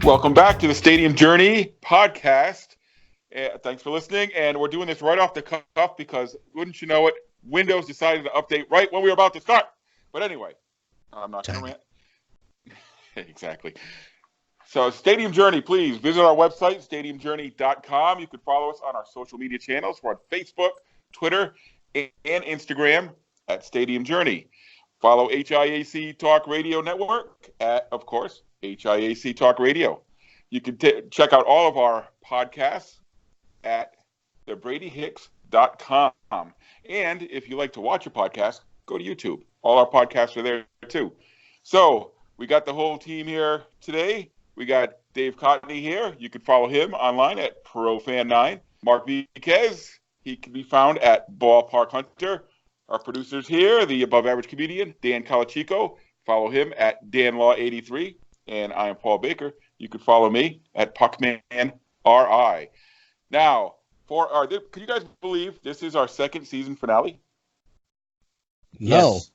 Welcome back to the Stadium Journey podcast. Thanks for listening. And we're doing this right off the cuff because, wouldn't you know it, Windows decided to update right when we were about to start. But anyway, I'm not going to rant. Exactly. So Stadium Journey, please visit our website, stadiumjourney.com. You can follow us on our social media channels. We're on Facebook, Twitter, and Instagram at Stadium Journey. Follow HIAC Talk Radio Network at, of course, HIAC Talk Radio. You can check out all of our podcasts at thebradyhicks.com. And if you like to watch a podcast, go to YouTube. All our podcasts are there too. So we got the whole team here today. We got Dave Cotney here. You can follow him online at ProFan9. Mark Viquez, he can be found at Ballpark Hunter. Our producers here, the above average comedian, Dan Calachico. Follow him at DanLaw83. And I am Paul Baker. You can follow me at PuckmanRI. Now, can you guys believe this is our second season finale? No. Yes.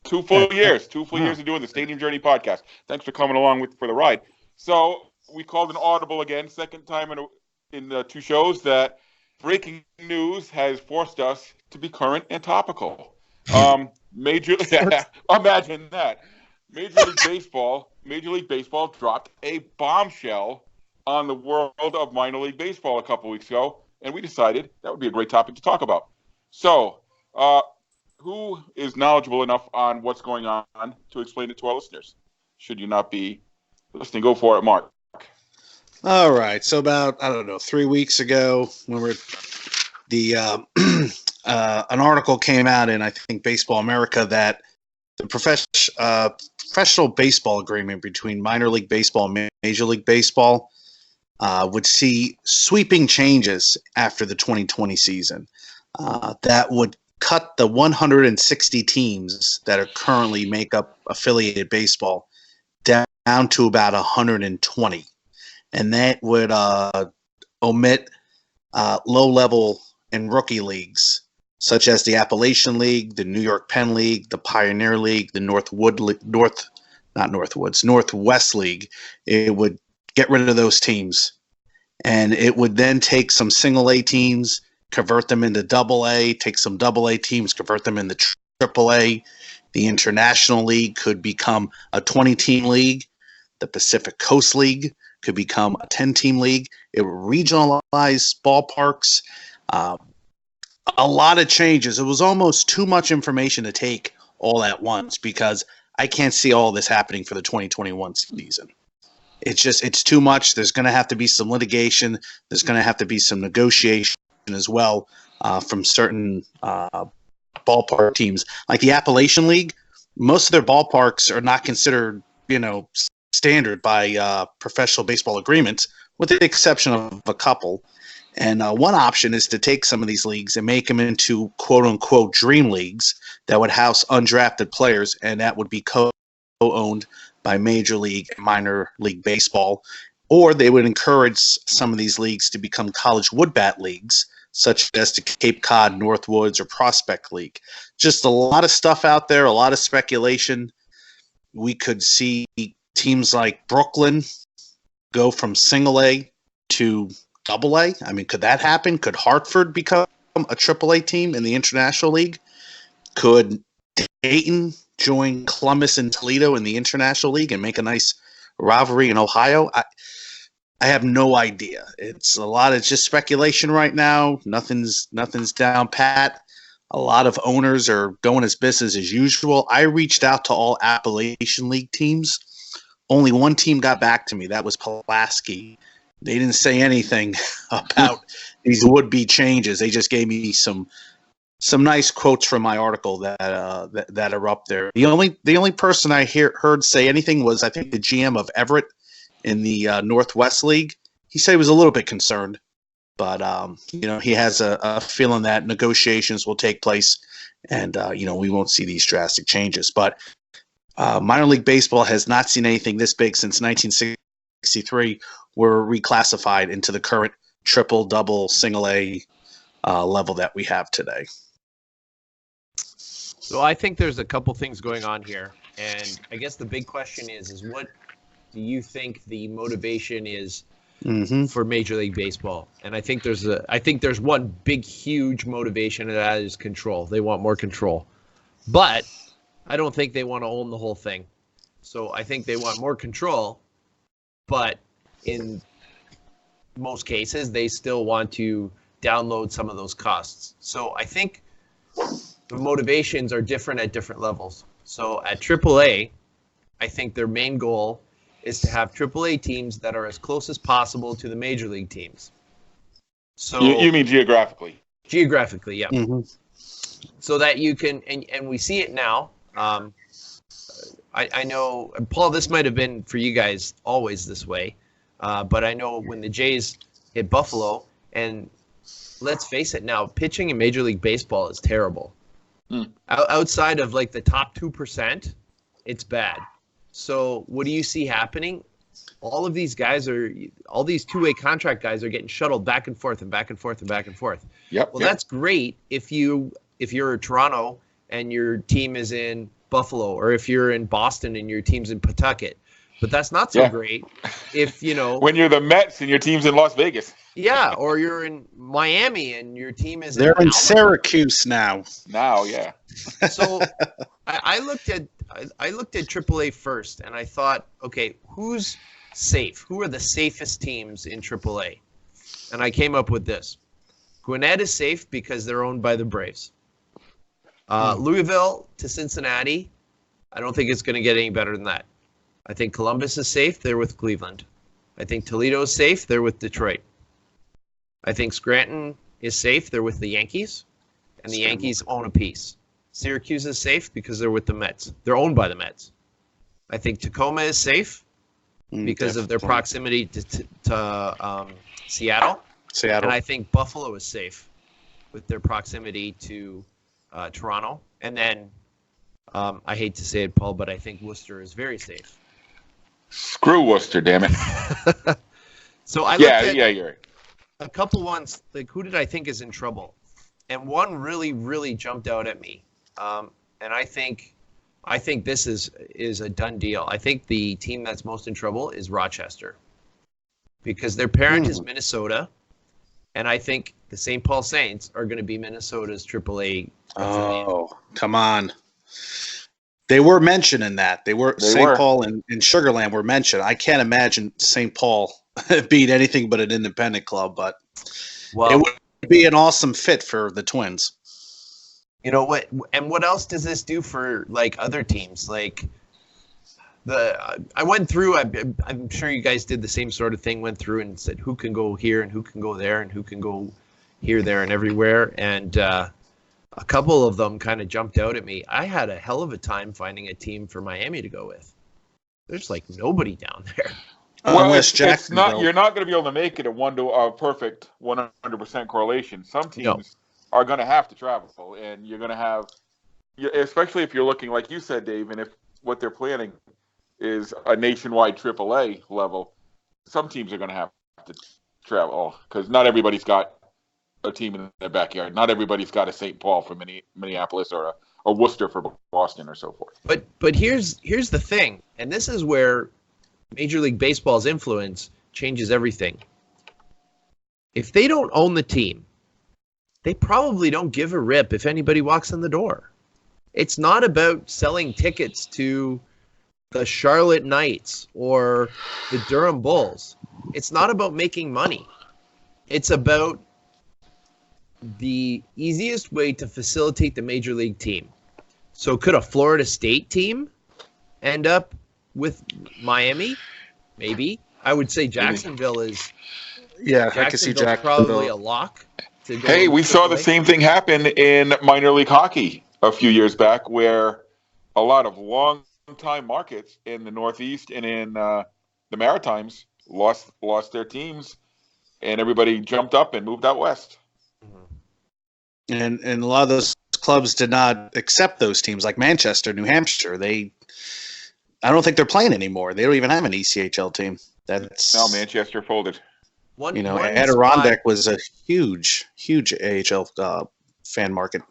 2 full years. 2 full years of doing the Stadium Journey podcast. Thanks for coming along for the ride. So we called an audible again, second time in the 2 shows, that breaking news has forced us to be current and topical. Imagine that. Major League Baseball dropped a bombshell on the world of minor league baseball a couple weeks ago, and we decided that would be a great topic to talk about. So, who is knowledgeable enough on what's going on to explain it to our listeners? Should you not be listening, go for it, Mark. All right. So about, 3 weeks ago, when an article came out in, I think, Baseball America, that the professional baseball agreement between minor league baseball and Major League Baseball would see sweeping changes after the 2020 season that would cut the 160 teams that are currently make up affiliated baseball down to about 120. And that would omit low-level and rookie leagues, such as the Appalachian League, the YorkPenn League, the Pioneer League, the Northwest League. It would get rid of those teams. And it would then take some single A teams, convert them into double A, take some double A teams, convert them into triple A. The International League could become a 20-team league. The Pacific Coast League could become a 10-team league. It would regionalize ballparks. A lot of changes. It was almost too much information to take all at once because I can't see all this happening for the 2021 season. It's too much. There's going to have to be some litigation. There's going to have to be some negotiation as well from certain ballpark teams. Like the Appalachian League, most of their ballparks are not considered, standard by professional baseball agreements, with the exception of a couple. And one option is to take some of these leagues and make them into quote-unquote dream leagues that would house undrafted players, and that would be co-owned by Major League and Minor League Baseball. Or they would encourage some of these leagues to become college woodbat leagues, such as the Cape Cod, Northwoods, or Prospect League. Just a lot of stuff out there, a lot of speculation. We could see teams like Brooklyn go from single A to double A. I mean, could that happen? Could Hartford become a triple A team in the International League? Could Dayton join Columbus and Toledo in the International League and make a nice rivalry in Ohio? I have no idea. It's just speculation right now. Nothing's down pat. A lot of owners are going as business as usual. I reached out to all Appalachian League teams. Only one team got back to me. That was Pulaski. They didn't say anything about these would-be changes. They just gave me some nice quotes from my article that are up there. The only person I heard say anything was, I think, the GM of Everett in the Northwest League. He said he was a little bit concerned, but he has a feeling that negotiations will take place, and we won't see these drastic changes. But minor league baseball has not seen anything this big since 1960. 63 were reclassified into the current triple, double, single A level that we have today. So I think there's a couple things going on here, and I guess the big question is what do you think the motivation is for Major League Baseball? And I think there's one big, huge motivation, and that is control. They want more control, but I don't think they want to own the whole thing. So I think they want more control, but in most cases, they still want to download some of those costs. So I think the motivations are different at different levels. So at AAA, I think their main goal is to have AAA teams that are as close as possible to the Major League teams. So you mean geographically? Geographically, yeah. So that you can, and we see it now. I know, Paul, this might have been for you guys always this way, but I know when the Jays hit Buffalo, and let's face it now, pitching in Major League Baseball is terrible. Outside of like the top 2%, it's bad. So what do you see happening? All these two-way contract guys are getting shuttled back and forth and back and forth and back and forth. That's great if you're Toronto and your team is in Buffalo, or if you're in Boston and your team's in Pawtucket. But that's not so great if, when you're the Mets and your team's in Las Vegas. Yeah, or you're in Miami and your team is They're in Syracuse now. Now, yeah. So I looked at AAA first, and I thought, okay, who's safe? Who are the safest teams in AAA? And I came up with this. Gwinnett is safe because they're owned by the Braves. Louisville to Cincinnati, I don't think it's going to get any better than that. I think Columbus is safe. They're with Cleveland. I think Toledo is safe. They're with Detroit. I think Scranton is safe. They're with the Yankees, and the Yankees own a piece. Syracuse is safe because they're with the Mets. They're owned by the Mets. I think Tacoma is safe because of their proximity to Seattle. And I think Buffalo is safe with their proximity to Toronto. And then I hate to say it, Paul, but I think Worcester is very safe. Screw Worcester, damn it. So I looked at you're right. a couple ones, like who did I think is in trouble? And one really, really jumped out at me. And I think this is a done deal. I think the team that's most in trouble is Rochester, because their parent is Minnesota, and I think the St. Paul Saints are going to be Minnesota's AAA affiliate. Oh, come on. They were mentioned in that. St. Paul and Sugar Land were mentioned. I can't imagine St. Paul being anything but an independent club, but it would be an awesome fit for the Twins. You know what? And what else does this do for like other teams? Like I went through. I'm sure you guys did the same sort of thing. Went through and said who can go here and who can go there and who can go here, there, and everywhere. And a couple of them kind of jumped out at me. I had a hell of a time finding a team for Miami to go with. There's like nobody down there. Well, it's not. You're not going to be able to make it a perfect 100% correlation. Some teams are going to have to travel, and you're going to have, especially if you're looking like you said, Dave, and if what they're planning is a nationwide AAA level, some teams are going to have to travel because not everybody's got a team in their backyard. Not everybody's got a St. Paul for Minneapolis or a Worcester for Boston or so forth. But here's the thing, and this is where Major League Baseball's influence changes everything. If they don't own the team, they probably don't give a rip if anybody walks in the door. It's not about selling tickets to the Charlotte Knights or the Durham Bulls. It's not about making money. It's about the easiest way to facilitate the Major League team. So could a Florida State team end up with Miami? Maybe. I would say Jacksonville is. Yeah, I can see Jacksonville. Probably a lock. Hey, we saw the same thing happen in minor league hockey a few years back, where a lot of long-time markets in the Northeast and in the Maritimes lost their teams, and everybody jumped up and moved out west. And a lot of those clubs did not accept those teams, like Manchester, New Hampshire. I don't think they're playing anymore. They don't even have an ECHL team. That's No, Manchester folded. You know, Adirondack was a huge AHL fan market.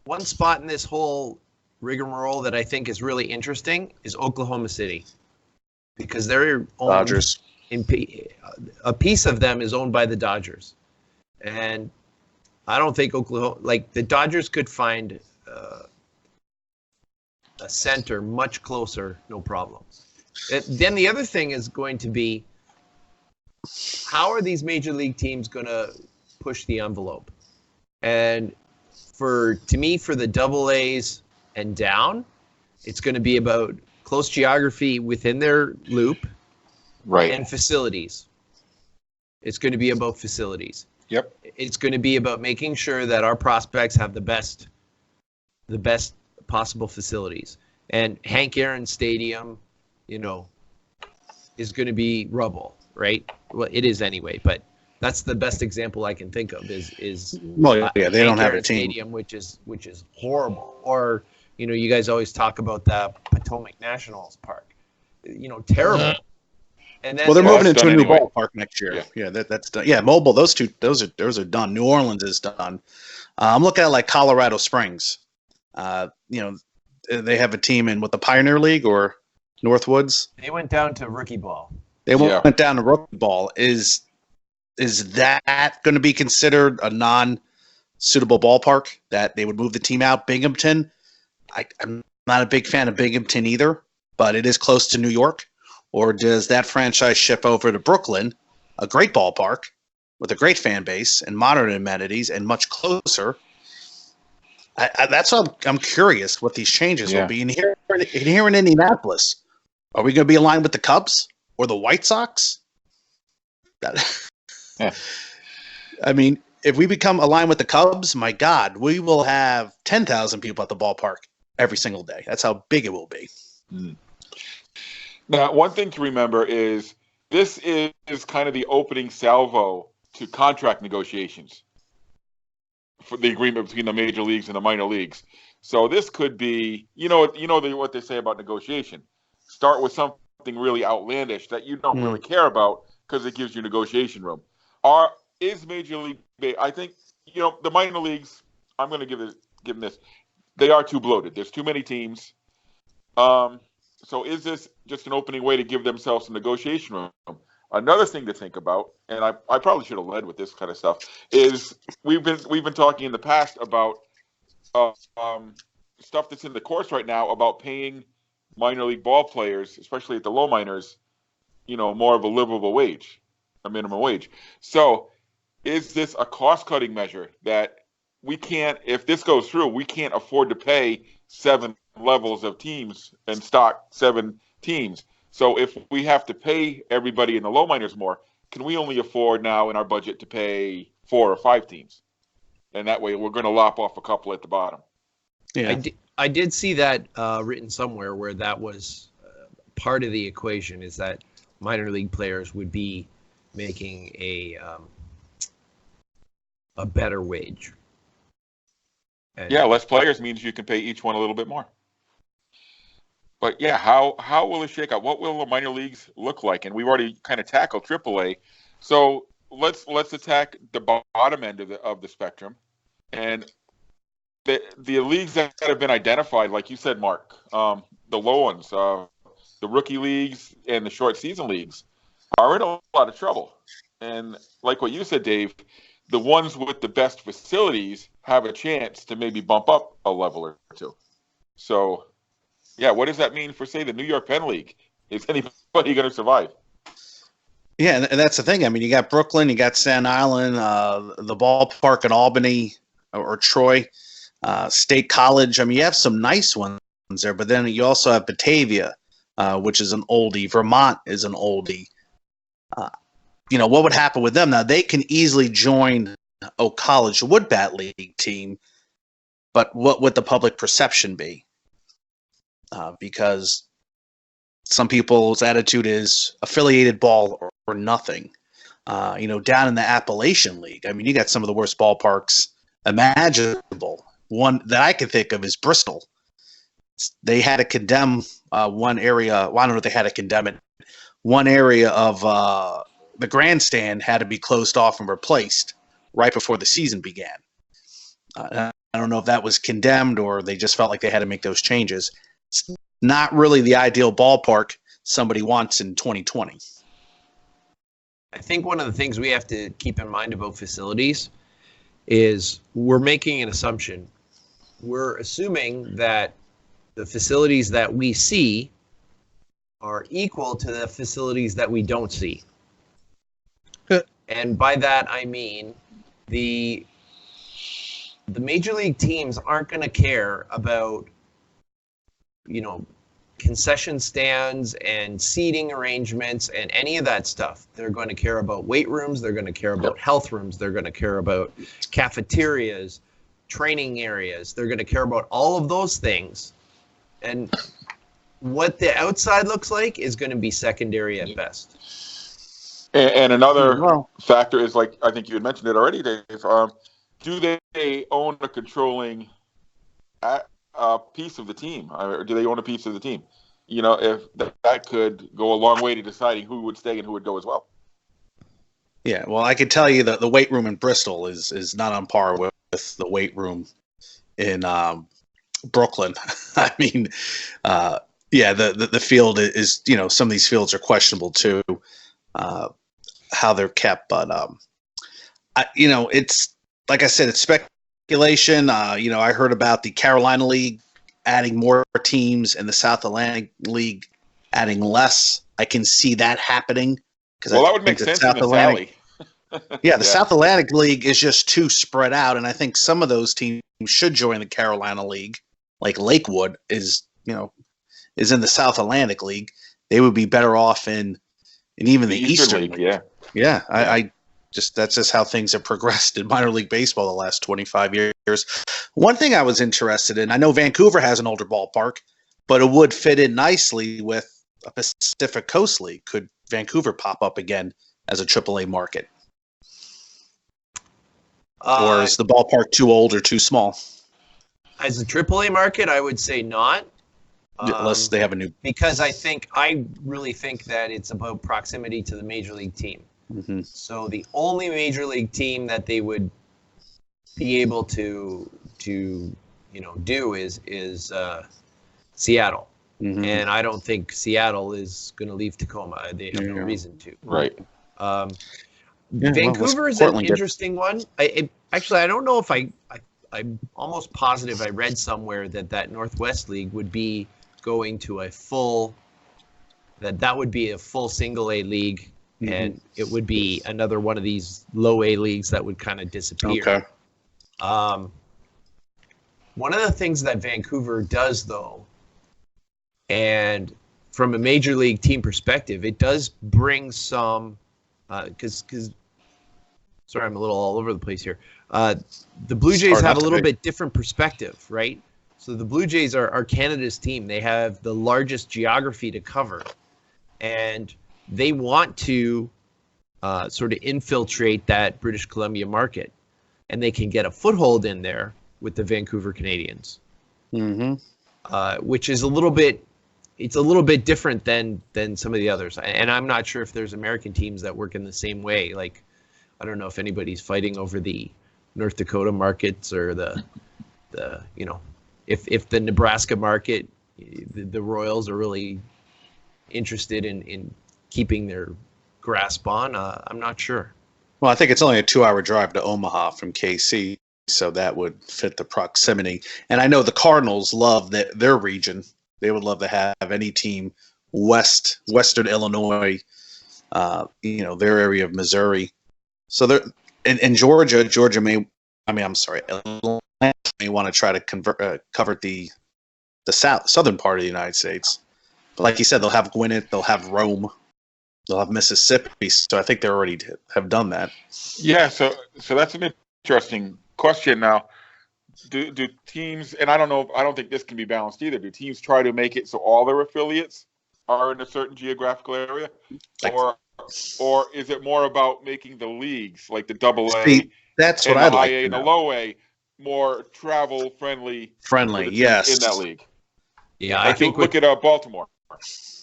One spot in this whole rigmarole that I think is really interesting is Oklahoma City, because they're owned Dodgers. A piece of them is owned by the Dodgers, and I don't think the Dodgers could find a center much closer, no problem. Then the other thing is going to be, how are these major league teams going to push the envelope? And to me, for the double A's and down, it's going to be about close geography within their loop, right, and facilities. It's going to be about facilities. Yep. It's going to be about making sure that our prospects have the best possible facilities. And Hank Aaron Stadium, is going to be rubble, right? Well, it is anyway, but that's the best example I can think of is well, yeah, they don't have Aaron a team. Stadium, which is horrible. Or, you guys always talk about the Potomac Nationals Park. Terrible. And then Well, they're moving into a new anyway. ballpark next year. Yeah, that's done. Yeah, mobile. Those are done. New Orleans is done. I'm looking at like Colorado Springs. They have a team in the Pioneer League or Northwoods. They went down to rookie ball. They went down to rookie ball. Is that going to be considered a non-suitable ballpark that they would move the team out? Binghamton. I'm not a big fan of Binghamton either, but it is close to New York. Or does that franchise ship over to Brooklyn, a great ballpark with a great fan base and modern amenities and much closer? That's what I'm curious what these changes will be. And here in Indianapolis, are we going to be aligned with the Cubs or the White Sox? I mean, if we become aligned with the Cubs, my God, we will have 10,000 people at the ballpark every single day. That's how big it will be. Mm. Now, one thing to remember is this is kind of the opening salvo to contract negotiations for the agreement between the major leagues and the minor leagues. So this could be, what they say about negotiation. Start with something really outlandish that you don't really care about because it gives you negotiation room. Is Major League Baseball? I think the minor leagues. I'm going to give them this. They are too bloated. There's too many teams. So is this just an opening way to give themselves some negotiation room? Another thing to think about, and I probably should have led with this kind of stuff, is we've been talking in the past about stuff that's in the course right now about paying minor league ball players, especially at the low minors, more of a livable wage, a minimum wage. So is this a cost-cutting measure that we can't, if this goes through, we can't afford to pay 7 levels of teams and stock 7 teams. So if we have to pay everybody in the low minors more, can we only afford now in our budget to pay 4 or 5 teams? And that way we're going to lop off a couple at the bottom. Yeah, I did see that written somewhere where that was part of the equation, is that minor league players would be making a better wage. And less players means you can pay each one a little bit more. But how will it shake out? What will the minor leagues look like? And we've already kind of tackled AAA. So let's attack the bottom end of the spectrum, and the leagues that have been identified, like you said, Mark, the low ones, the rookie leagues and the short season leagues, are in a lot of trouble. And like what you said, Dave, the ones with the best facilities have a chance to maybe bump up a level or two. So, what does that mean for, say, the New YorkPenn League? Is anybody going to survive? Yeah, and that's the thing. I mean, you got Brooklyn, you got Staten Island, the ballpark in Albany or Troy, State College. I mean, you have some nice ones there, but then you also have Batavia, which is an oldie. Vermont is an oldie. What would happen with them? Now, they can easily join a college woodbat league team, but what would the public perception be? Because some people's attitude is affiliated ball or nothing. Down in the Appalachian League, I mean, you got some of the worst ballparks imaginable. One that I can think of is Bristol. They had to condemn one area. Well, I don't know if they had to condemn it. one area of the grandstand had to be closed off and replaced right before the season began. I don't know if that was condemned or they just felt like they had to make those changes. It's not really the ideal ballpark somebody wants in 2020. I think one of the things we have to keep in mind about facilities is we're making an assumption. We're assuming that the facilities that we see are equal to the facilities that we don't see. And by that, I mean the major league teams aren't going to care about, concession stands and seating arrangements and any of that stuff. They're going to care about weight rooms. They're going to care about health rooms. They're going to care about cafeterias, training areas. They're going to care about all of those things. And what the outside looks like is going to be secondary at best. And another factor is, like, I think you had mentioned it already, Dave. Do they own a controlling piece of the team, or do they own a piece of the team? If that could go a long way to deciding who would stay and who would go as well. Yeah, well, I could tell you that the weight room in Bristol is not on par with the weight room in Brooklyn. I mean, the field is, some of these fields are questionable too, how they're kept. But, it's, like I said, it's speculation. I heard about the Carolina League adding more teams and the South Atlantic League adding less. I can see that happening. Well, that would make sense in the Valley. The South Atlantic League is just too spread out, and I think some of those teams should join the Carolina League. Like Lakewood is in the South Atlantic League. They would be better off in even the Eastern League. Yeah. I that's just how things have progressed in minor league baseball the last 25 years. One thing I was interested in, I know Vancouver has an older ballpark, but it would fit in nicely with a Pacific Coast League. Could Vancouver pop up again as a AAA market? Or is the ballpark too old or too small? As a AAA market, I would say not. Unless they have a new... Because I really think that it's about proximity to the major league team. Mm-hmm. So the only major league team that they would be able to do is Seattle, and I don't think Seattle is going to leave Tacoma. They have no reason to. Right. Vancouver is an interesting one. I don't know if I'm almost positive I read somewhere that Northwest League would be going to a full. That would be a full single A league. And it would be another one of these low A leagues that would kind of disappear. Okay. One of the things that Vancouver does, though, and from a major league team perspective, it does bring some, because sorry, I'm a little all over the place here. The Blue Jays have a little bit different perspective, right? So the Blue Jays are Canada's team. They have the largest geography to cover, and they want to sort of infiltrate that British Columbia market, and they can get a foothold in there with the Vancouver Canadians, which is a little bit different than some of the others. And I'm not sure if there's American teams that work in the same way. Like, I don't know if anybody's fighting over the North Dakota markets or if the Nebraska market, the Royals are really interested in keeping their grasp on. I'm not sure. Well, I think it's only a 2-hour drive to Omaha from KC, so that would fit the proximity. And I know the Cardinals love their region. They would love to have any team Western Illinois, their area of Missouri. So they're in Georgia. Atlanta may want to try to cover the southern part of the United States. But like you said, they'll have Gwinnett, they'll have Rome, they'll have Mississippi. So I think they already have done that. Yeah. So that's an interesting question. Now, do teams, and I don't think this can be balanced either. Do teams try to make it so all their affiliates are in a certain geographical area, or is it more about making the leagues like the AA? That's what I'd like to know. And the low A more travel friendly. Yes. In that league. Yeah, I think look at Baltimore.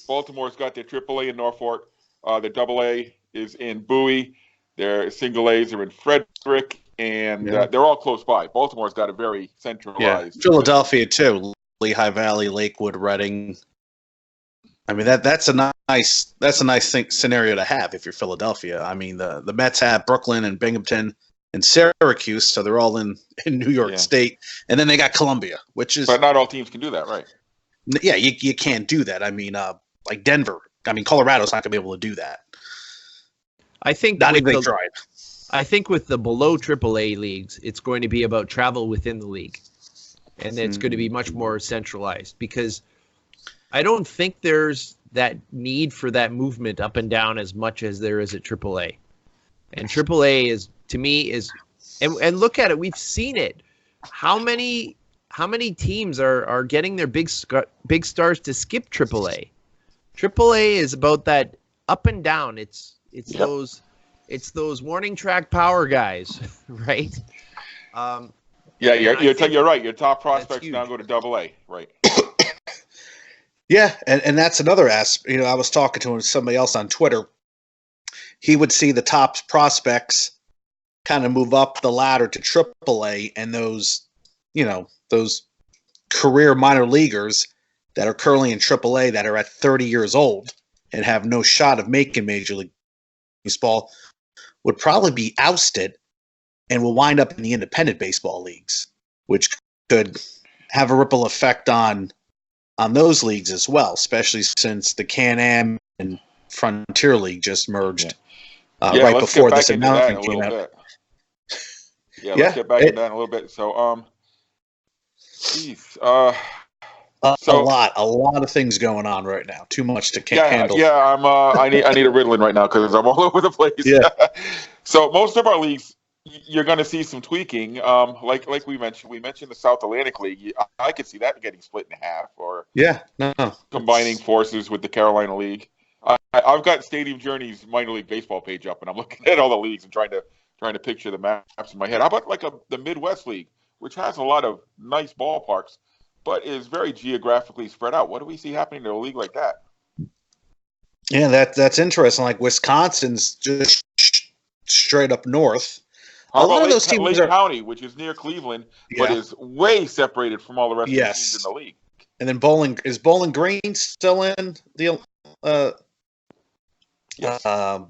Baltimore's got their AAA in Norfolk, The Double A is in Bowie. Their single A's are in Frederick, and they're all close by. Baltimore's got a very centralized. Yeah, Philadelphia too. Lehigh Valley, Lakewood, Reading. I mean that's a nice scenario to have if you're Philadelphia. I mean the Mets have Brooklyn and Binghamton and Syracuse, so they're all in New York State, and then they got Columbia, which is. But not all teams can do that, right? Yeah, you can't do that. I mean, like Denver. I mean, Colorado's not going to be able to do that. I think not even they tried. I think with the below AAA leagues, it's going to be about travel within the league, and it's going to be much more centralized because I don't think there's that need for that movement up and down as much as there is at AAA. And AAA is, to me, and look at it. We've seen it. How many teams are getting their big stars to skip AAA? AAA is about that up and down. It's those warning track power guys, right? You're right. Your top prospects now go to Double A, right? Yeah, and that's another aspect. You know, I was talking to somebody else on Twitter. He would see the top prospects kind of move up the ladder to AAA, and those career minor leaguers that are currently in AAA that are at 30 years old and have no shot of making Major League Baseball would probably be ousted and will wind up in the independent baseball leagues, which could have a ripple effect on those leagues as well, especially since the Can-Am and Frontier League just merged right before this announcement came out. Let's get back into that in a little bit. So, a lot of things going on right now. Too much to handle. Yeah, I need a Ritalin right now because I'm all over the place. Yeah. So most of our leagues, you're going to see some tweaking. Like we mentioned the South Atlantic League. I could see that getting split in half, or combining forces with the Carolina League. I've got Stadium Journey's minor league baseball page up, and I'm looking at all the leagues and trying to picture the maps in my head. How about the Midwest League, which has a lot of nice ballparks, but is very geographically spread out? What do we see happening to a league like that? Yeah, that's interesting. Like Wisconsin's just straight up north. How about those teams Lake County, which is near Cleveland, but is way separated from all the rest of the teams in the league. And then Bowling Green still in the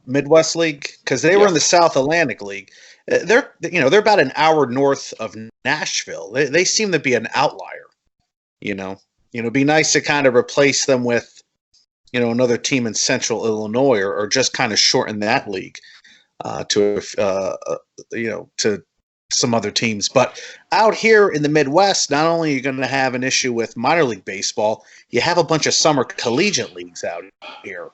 Midwest League because they were in the South Atlantic League. They're about an hour north of Nashville. They seem to be an outlier. It'd be nice to kind of replace them with another team in Central Illinois or just kind of shorten that league to some other teams. But out here in the Midwest, not only are you going to have an issue with minor league baseball, you have a bunch of summer collegiate leagues out here.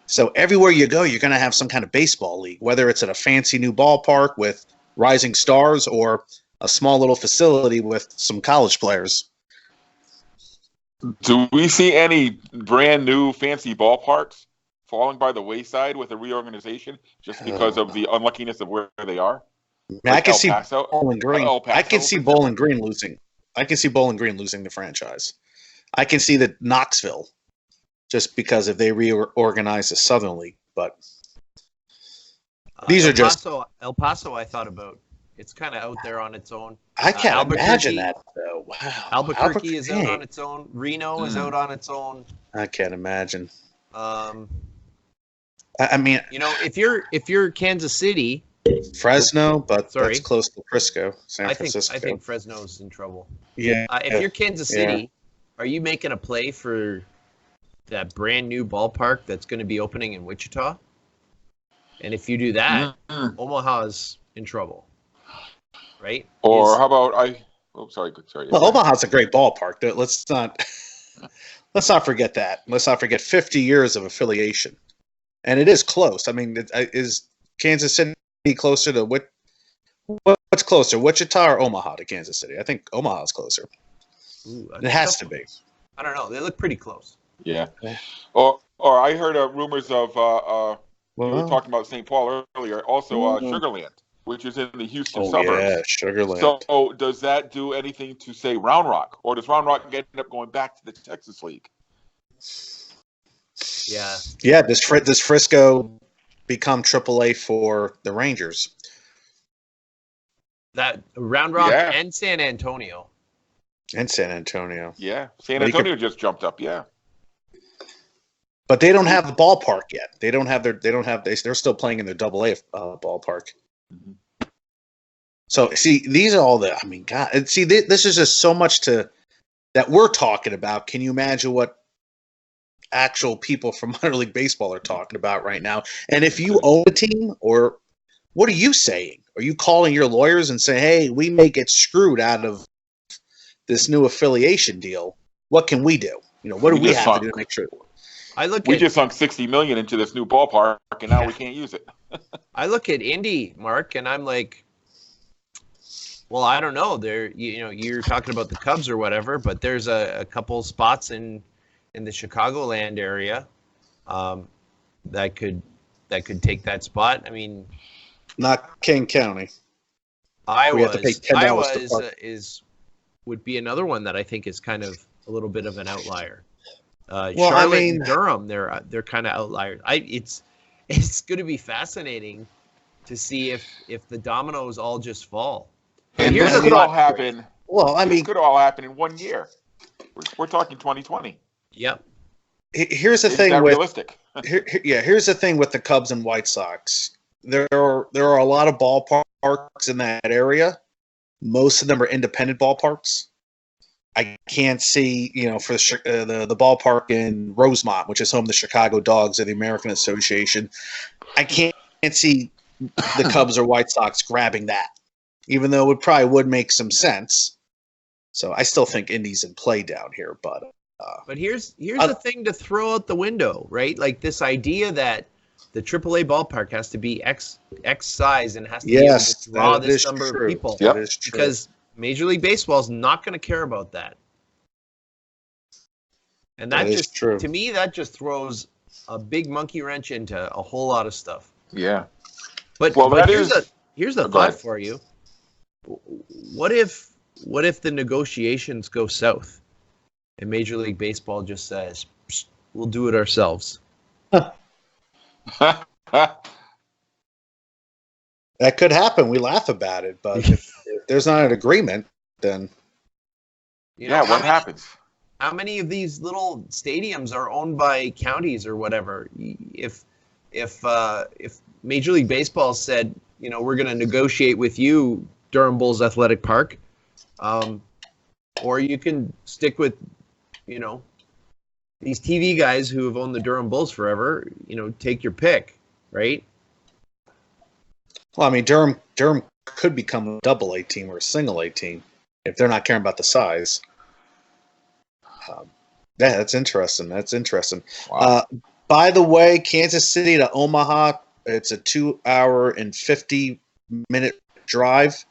So everywhere you go, you're going to have some kind of baseball league, whether it's at a fancy new ballpark with rising stars or a small little facility with some college players. Do we see any brand new fancy ballparks falling by the wayside with a reorganization just because of the unluckiness of where they are? I can see Bowling Green. I can see Bowling Green losing. I can see Bowling Green losing the franchise. I can see that Knoxville, just because if they reorganize the Southern League. But these are just El Paso. I thought about. It's kind of out there on its own. I can't imagine that, though. Wow. Albuquerque is out on its own. Reno is out on its own. I can't imagine. I mean, if you're Kansas City, Fresno, but that's close to Frisco, San Francisco. I think Fresno's in trouble. Yeah. If you're Kansas City, are you making a play for that brand new ballpark that's going to be opening in Wichita? And if you do that, Omaha's in trouble. Right? Or how about sorry. Well, Omaha's a great ballpark. Let's not forget that. Let's not forget 50 years of affiliation, and it is close. I mean, is Kansas City closer to what's closer, Wichita or Omaha to Kansas City? I think Omaha's closer. It has to be. I don't know. They look pretty close. Yeah. Or I heard rumors of we were talking about St. Paul earlier. Also, Sugarland, which is in the Houston suburbs. Yeah, Sugarland. So does that do anything to, say, Round Rock? Or does Round Rock end up going back to the Texas League? Yeah. Yeah, does Frisco become AAA for the Rangers? That Round Rock Yeah. and San Antonio. And San Antonio. Yeah. San Well, Antonio just jumped up. Yeah. But they don't have the ballpark yet. They're still playing in their AA ballpark. Mhm. So see, these are all God. See, this is just so much that we're talking about. Can you imagine what actual people from minor league baseball are talking about right now? And if you own a team, or what are you saying? Are you calling your lawyers and saying, "Hey, we may get screwed out of this new affiliation deal. What can we do? What do we have to do to make sure?" We just sunk $60 million into this new ballpark, and now we can't use it. I look at Indy, Mark, and I'm like, well, I don't know. You're talking about the Cubs or whatever, but there's a couple spots in the Chicagoland area that could take that spot. I mean, not King County. Iowa We have to pay $10 to park. would be another one that I think is kind of a little bit of an outlier. Well, Charlotte and Durham, they're kind of outliers. It's going to be fascinating to see if the dominoes all just fall. And this could all happen. Well, it could all happen in 1 year. We're talking 2020. Yep. Here's the Is thing that with realistic? here's the thing with the Cubs and White Sox. There are a lot of ballparks in that area. Most of them are independent ballparks. I can't see, for the ballpark in Rosemont, which is home to the Chicago Dogs of the American Association. I can't see the Cubs or White Sox grabbing that, even though it probably would make some sense. So I still think Indy's in play down here, but here's the thing to throw out the window, right? Like this idea that the AAA ballpark has to be X size and has to be able to draw this number of people. Yep. That is true. Because Major League Baseball is not going to care about that. And that just, true. To me, that just throws a big monkey wrench into a whole lot of stuff. Yeah. But here's a thought for you. What if the negotiations go south and Major League Baseball just says, we'll do it ourselves? That could happen. We laugh about it, but if there's not an agreement, then what happens? How many of these little stadiums are owned by counties or whatever? If Major League Baseball said, we're going to negotiate with you, Durham Bulls Athletic Park, or you can stick with, these TV guys who have owned the Durham Bulls forever, take your pick, right? Well, I mean, Durham could become a AA team or a single A team if they're not caring about the size. That's interesting. Wow. By the way, Kansas City to Omaha, it's a 2-hour and 50-minute drive.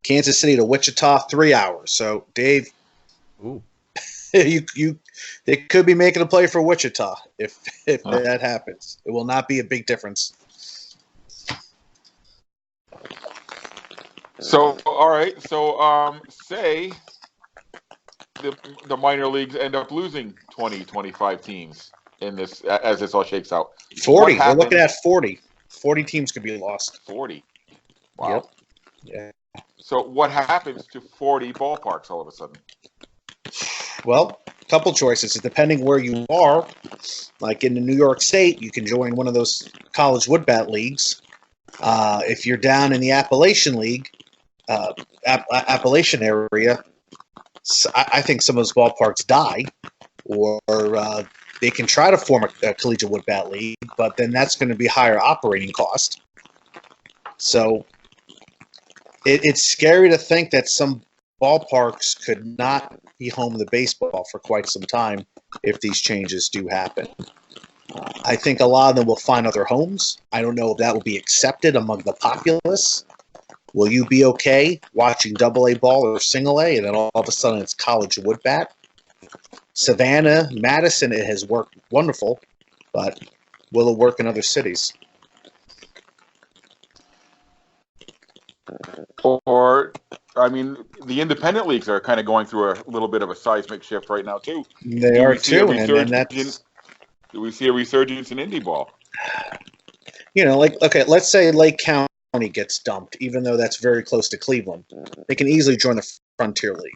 Kansas City to Wichita, 3 hours. So, Dave, Ooh. they could be making a play for Wichita if that happens. It will not be a big difference. So, all right. So, say the minor leagues end up losing 20, 25 teams in this as this all shakes out. 40. We're looking at 40. 40 teams could be lost. 40. Wow. Yep. Yeah. So, what happens to 40 ballparks all of a sudden? Well, a couple choices. Depending where you are, like in the New York State, you can join one of those college woodbat leagues. If you're down in the Appalachian League, Appalachian area, I think some of those ballparks die, or they can try to form a collegiate woodbat league, but then that's going to be higher operating cost. So it's scary to think that some ballparks could not be home to baseball for quite some time if these changes do happen. I think a lot of them will find other homes. I don't know if that will be accepted among the populace. Will you be okay watching AA ball or single A, and then all of a sudden it's college woodbat? Savannah, Madison, it has worked wonderful, but will it work in other cities? Or, I mean, the independent leagues are kind of going through a little bit of a seismic shift right now, too. They are too, and that's... Do we see a resurgence in indie ball? Okay, let's say Lake County gets dumped, even though that's very close to Cleveland. They can easily join the Frontier League.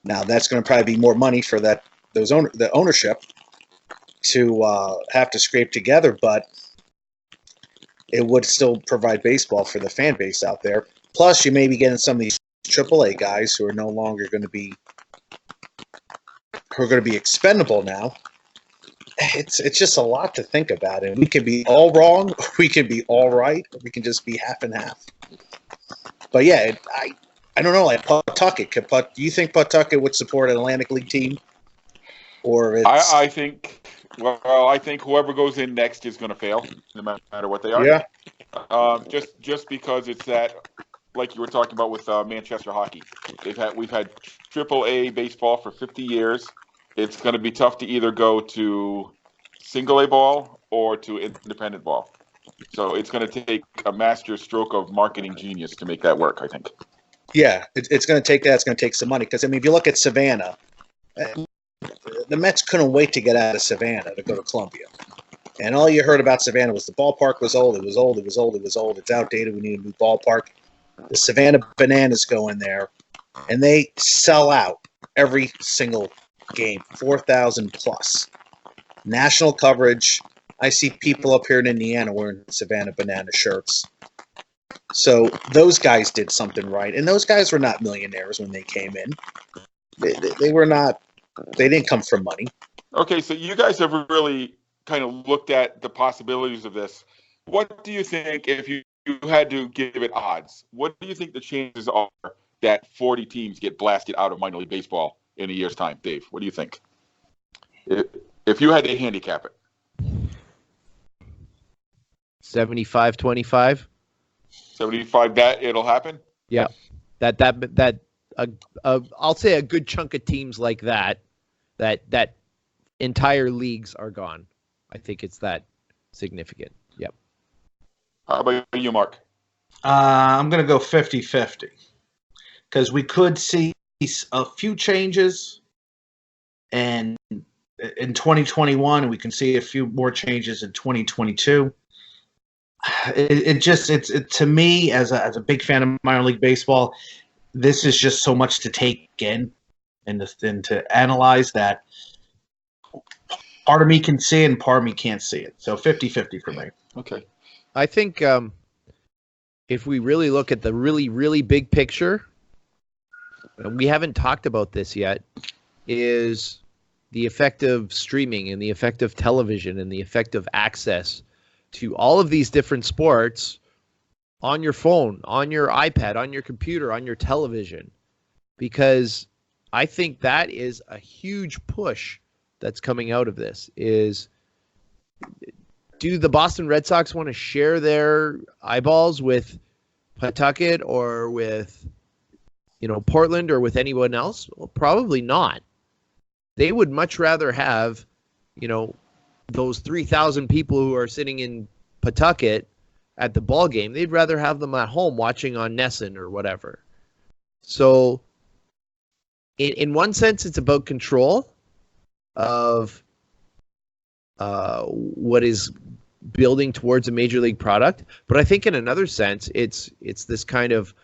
Now, that's going to probably be more money for the ownership to have to scrape together, but it would still provide baseball for the fan base out there. Plus, you may be getting some of these AAA guys who are no longer going to be expendable now. It's just a lot to think about, and we could be all wrong, or we could be all right, or we can just be half and half. But yeah, I don't know, like Pawtucket. Do you think Pawtucket would support an Atlantic League team? Or I think whoever goes in next is going to fail, no matter what they are. Yeah. Just because it's that, like you were talking about with Manchester hockey. We've had AAA baseball for 50 years. It's going to be tough to either go to single A ball or to independent ball. So it's going to take a master stroke of marketing genius to make that work, I think. Yeah, it's going to take that. It's going to take some money. Because, I mean, if you look at Savannah, the Mets couldn't wait to get out of Savannah to go to Columbia. And all you heard about Savannah was the ballpark was old. It was old. It was old. It was old. It's outdated. We need a new ballpark. The Savannah Bananas go in there, and they sell out every single game, 4,000 plus. National coverage. I see people up here in Indiana wearing Savannah Banana shirts. So those guys did something right. And those guys were not millionaires when they came in. They were not. They didn't come from money. Okay, so you guys have really kind of looked at the possibilities of this. What do you think, if you had to give it odds, what do you think the chances are that 40 teams get blasted out of minor league baseball in a year's time, Dave? What do you think? If you had to handicap it. 75-25. 75 that it'll happen? Yeah. I'll say a good chunk of teams like that entire leagues are gone. I think it's that significant. Yep. How about you, Mark? I'm going to go 50-50 because we could see a few changes and in 2021, and we can see a few more changes in 2022. It to me, as a big fan of minor league baseball, this is just so much to take in and to analyze that part of me can see it and part of me can't see it. So 50-50 for me. Okay. I think if we really look at the really, really big picture, and we haven't talked about this yet, is the effect of streaming and the effect of television and the effect of access to all of these different sports on your phone, on your iPad, on your computer, on your television. Because I think that is a huge push that's coming out of this. Is, do the Boston Red Sox want to share their eyeballs with Pawtucket or with, Portland or with anyone else? Well, probably not. They would much rather have, those 3,000 people who are sitting in Pawtucket at the ball game. They'd rather have them at home watching on Nesson or whatever. So in one sense, it's about control of what is building towards a major league product. But I think in another sense, it's this kind of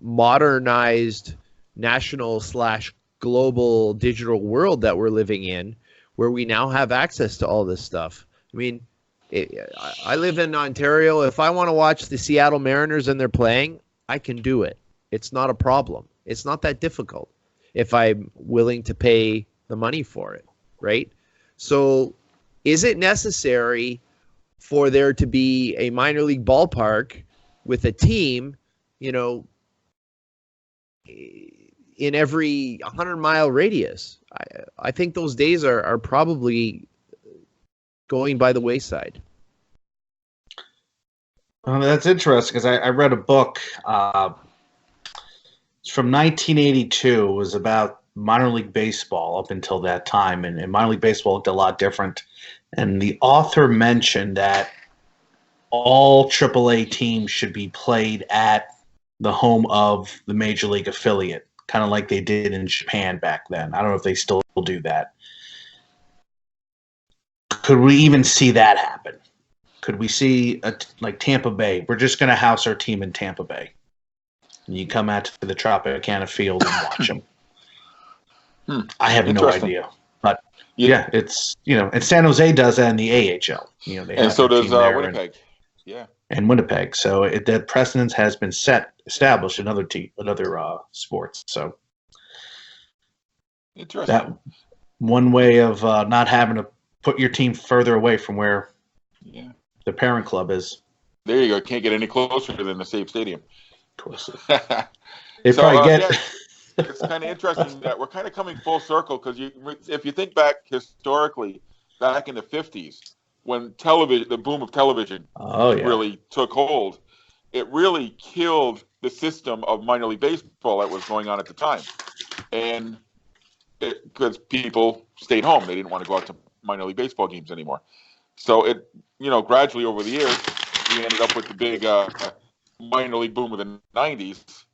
modernized national/global digital world that we're living in, where we now have access to all this stuff. I mean, I live in Ontario. If I want to watch the Seattle Mariners and they're playing, I can do it. It's not a problem. It's not that difficult if I'm willing to pay the money for it, right? So is it necessary for there to be a minor league ballpark with a team, in every 100-mile radius? I think those days are probably going by the wayside. That's interesting because I read a book. It's from 1982. It was about minor league baseball up until that time, and minor league baseball looked a lot different. And the author mentioned that all AAA teams should be played at the home of the major league affiliate, kind of like they did in Japan back then. I don't know if they still do that. could we even see that happen? Could we see like Tampa Bay? We're just going to house our team in Tampa Bay. And you come out to the Tropicana Field and watch them. I have no idea. But, yeah, it's, and San Jose does that in the AHL. They and so does Winnipeg. And Winnipeg. So that precedence has been established in other sports. So interesting. That one way of not having to put your team further away from where the parent club is. There you go. Can't get any closer than the Save Stadium. Of course. It's kind of interesting that we're kind of coming full circle because if you think back historically, back in the 50s, when the boom of television really took hold, it really killed the system of minor league baseball that was going on at the time. And because people stayed home. They didn't want to go out to minor league baseball games anymore. So it, gradually over the years, we ended up with the big minor league boom of the 90s.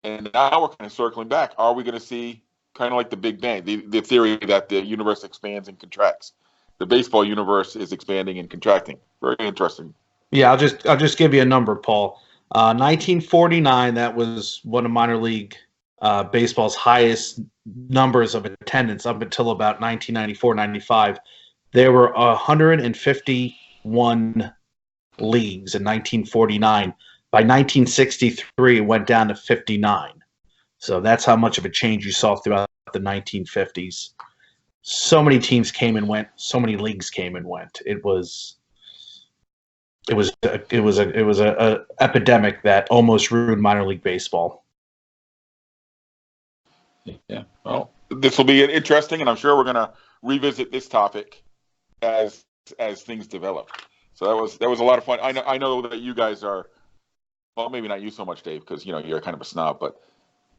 And now we're kind of circling back. Are we going to see kind of like the Big Bang, the theory that the universe expands and contracts? The baseball universe is expanding and contracting. Very interesting. Yeah, I'll just give you a number, Paul. 1949, that was one of minor league baseball's highest numbers of attendance up until about 1994-95. There were 151 leagues in 1949. By 1963, it went down to 59. So that's how much of a change you saw throughout the 1950s. So many teams came and went. So many leagues came and went. It was a epidemic that almost ruined minor league baseball. Yeah. Well, this will be interesting, and I'm sure we're going to revisit this topic as things develop. So that was a lot of fun. I know that you guys are, well, maybe not you so much, Dave, because you're kind of a snob, but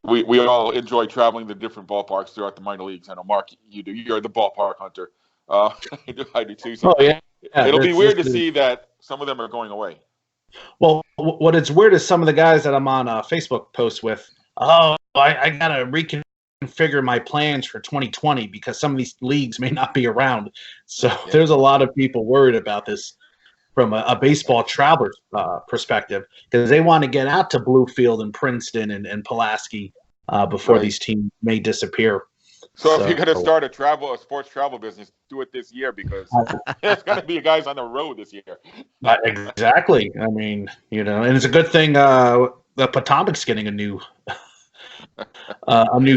we all enjoy traveling to different ballparks throughout the minor leagues. I know, Mark, you do. You're the ballpark hunter. I do too. So it'll be weird to see that some of them are going away. Well, what it's weird is some of the guys that I'm on Facebook posts with. I got to reconfigure my plans for 2020 because some of these leagues may not be around. So there's a lot of people worried about this from a baseball traveler perspective because they want to get out to Bluefield and Princeton and Pulaski before these teams may disappear. So if you're going to start a sports travel business, do it this year because there's going to be guys on the road this year. Exactly. I mean, and it's a good thing the Potomac's getting a new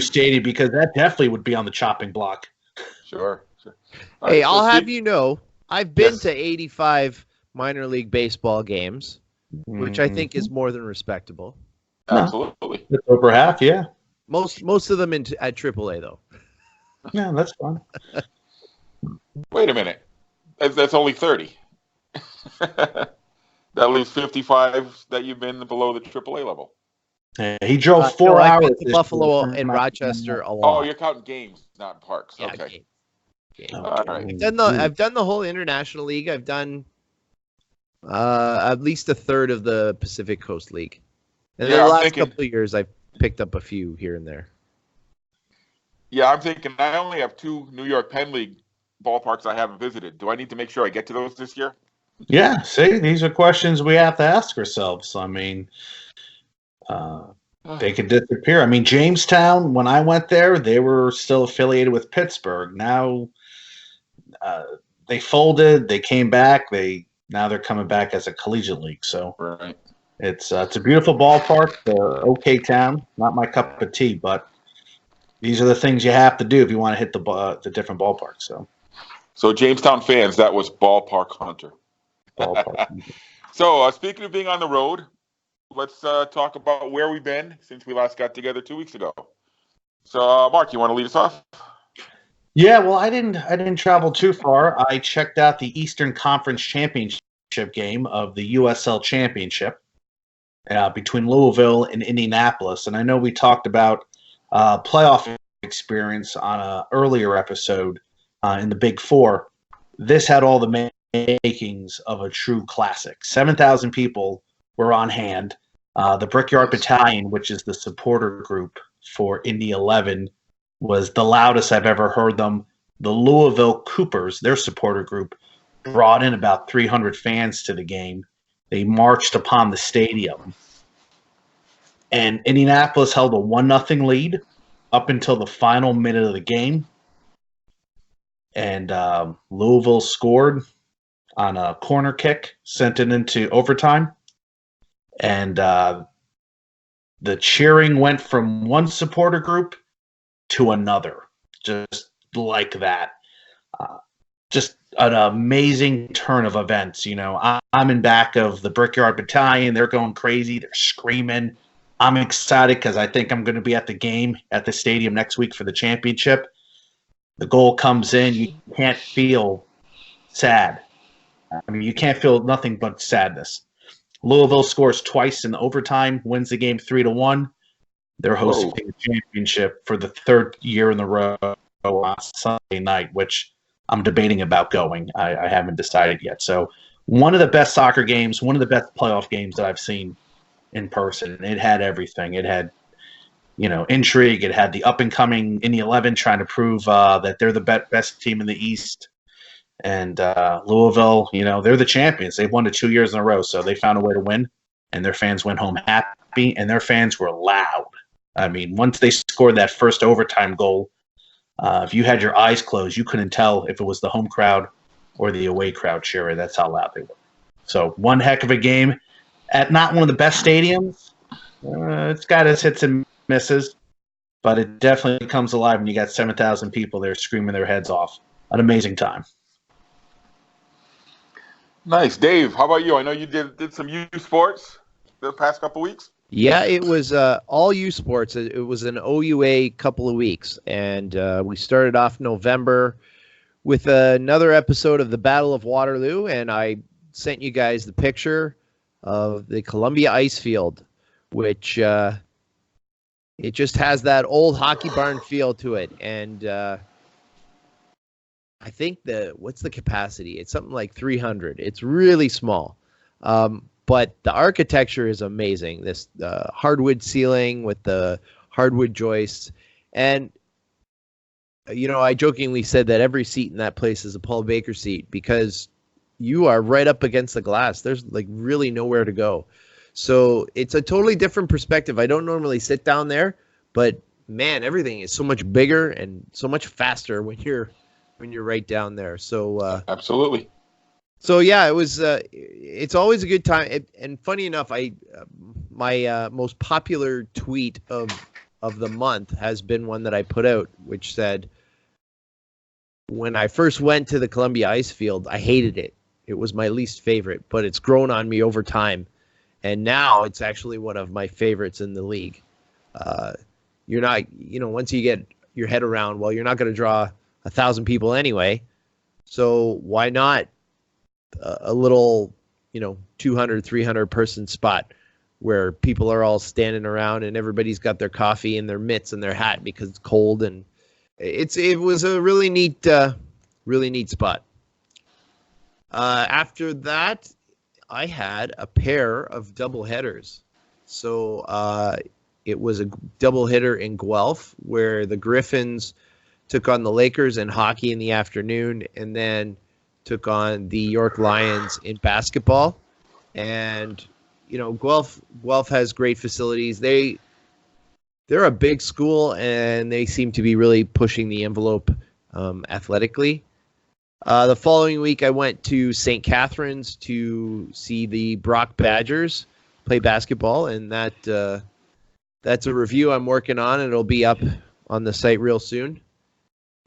stadium because that definitely would be on the chopping block. Sure. Hey, I'll have you know, I've been to 85 minor league baseball games, which I think is more than respectable. Absolutely. It's over half, yeah. Most of them at AAA, though. Yeah, that's fun. Wait a minute. That's only 30. That leaves 55 that you've been below the AAA level. He drove 4 hours. Buffalo and Rochester a lot. Oh, you're counting games, not parks. Yeah, okay. Games. All right. I've done the whole International League. I've done at least a third of the Pacific Coast League. And the last couple of years, I've picked up a few here and there. Yeah, I'm thinking I only have 2 New York Penn League ballparks I haven't visited. Do I need to make sure I get to those this year? Yeah, see, these are questions we have to ask ourselves. I mean, they could disappear. I mean, Jamestown, when I went there, they were still affiliated with Pittsburgh. Now they folded. They came back. Now they're coming back as a collegiate league. So it's a beautiful ballpark. Okay town. Not my cup of tea, but these are the things you have to do if you want to hit the different ballparks. So Jamestown fans, that was Ballpark Hunter. Ballpark. So speaking of being on the road, let's talk about where we've been since we last got together 2 weeks ago. So Mark, you want to lead us off? Yeah, well, I didn't travel too far. I checked out the Eastern Conference Championship game of the USL Championship between Louisville and Indianapolis. And I know we talked about playoff experience on an earlier episode in the Big Four. This had all the makings of a true classic. 7,000 people were on hand. The Brickyard Battalion, which is the supporter group for Indy 11, was the loudest I've ever heard them. The Louisville Coopers, their supporter group, brought in about 300 fans to the game. They marched upon the stadium. And Indianapolis held a 1-0 lead up until the final minute of the game. And Louisville scored on a corner kick, sent it into overtime. And the cheering went from one supporter group to another, just like that. Just an amazing turn of events. You know, I'm in back of the Brickyard Battalion. They're going crazy. They're screaming. I'm excited because I think I'm going to be at the game at the stadium next week for the championship. The goal comes in. You can't feel sad. I mean, you can't feel nothing but sadness. Louisville scores twice in overtime, wins the game 3-1. They're hosting the championship for the third year in a row on Sunday night, which I'm debating about going. I haven't decided yet. So one of the best soccer games, one of the best playoff games that I've seen in person. It had everything. It had, intrigue. It had the up-and-coming Indy 11 trying to prove that they're the best team in the East. And Louisville, they're the champions. They've won it 2 years in a row, so they found a way to win, and their fans went home happy, and their fans were loud. I mean, once they scored that first overtime goal, if you had your eyes closed, you couldn't tell if it was the home crowd or the away crowd cheering. That's how loud they were. So one heck of a game at not one of the best stadiums. It's got its hits and misses, but it definitely comes alive when you got 7,000 people there screaming their heads off. An amazing time. Nice. Dave, how about you? I know you did some youth sports the past couple weeks. Yeah, it was all U Sports. It was an OUA couple of weeks, and we started off November with another episode of the Battle of Waterloo, and I sent you guys the picture of the Columbia ice field, which it just has that old hockey barn feel to it, and I think what's the capacity? It's something like 300. It's really small. But the architecture is amazing. This hardwood ceiling with the hardwood joists. And, I jokingly said that every seat in that place is a Paul Baker seat because you are right up against the glass. There's really nowhere to go. So it's a totally different perspective. I don't normally sit down there, but man, everything is so much bigger and so much faster when you're right down there. So absolutely. So yeah, it was. It's always a good time. And funny enough, my most popular tweet of the month has been one that I put out, which said, "When I first went to the Columbia Ice Field, I hated it. It was my least favorite, but it's grown on me over time, and now it's actually one of my favorites in the league." You're not, once you get your head around, well, you're not going to draw 1,000 people anyway, so why not a little, 200, 300 person spot where people are all standing around and everybody's got their coffee and their mitts and their hat because it's cold, and it was a really neat spot. After that, I had a pair of double headers. So it was a double hitter in Guelph where the Griffins took on the Lakers in hockey in the afternoon, and then took on the York Lions in basketball. And, Guelph has great facilities. They're a big school, and they seem to be really pushing the envelope athletically. The following week, I went to St. Catharines to see the Brock Badgers play basketball, and that's a review I'm working on, and it'll be up on the site real soon.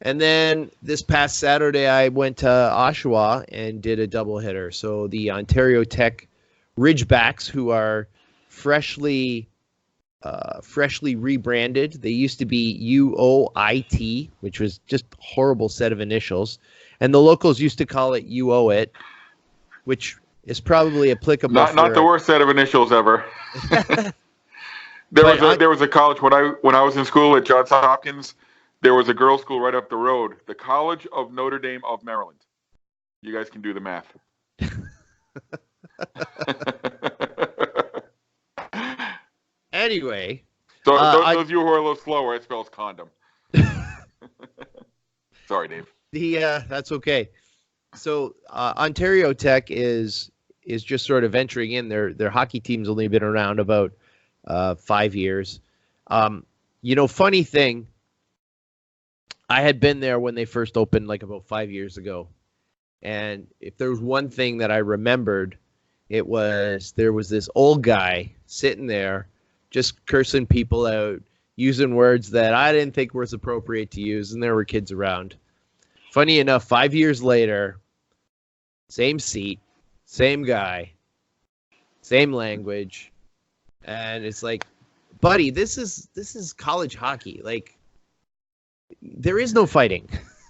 And then this past Saturday, I went to Oshawa and did a doubleheader. So the Ontario Tech Ridgebacks, who are freshly rebranded. They used to be UOIT, which was just a horrible set of initials. And the locals used to call it UOIT, which is probably applicable. Not the worst set of initials ever. There was a college when I was in school at Johns Hopkins. There was a girls' school right up the road, the College of Notre Dame of Maryland. You guys can do the math. Anyway. So those of you who are a little slower, it spells condom. Sorry, Dave. That's okay. So Ontario Tech is just sort of venturing in. Their hockey team's only been around about 5 years. Funny thing, I had been there when they first opened, like about 5 years ago. And if there was one thing that I remembered, there was this old guy sitting there just cursing people out, using words that I didn't think was appropriate to use, and there were kids around. Funny enough, 5 years later, same seat, same guy, same language, and it's like, buddy, this is college hockey. Like, there is no fighting.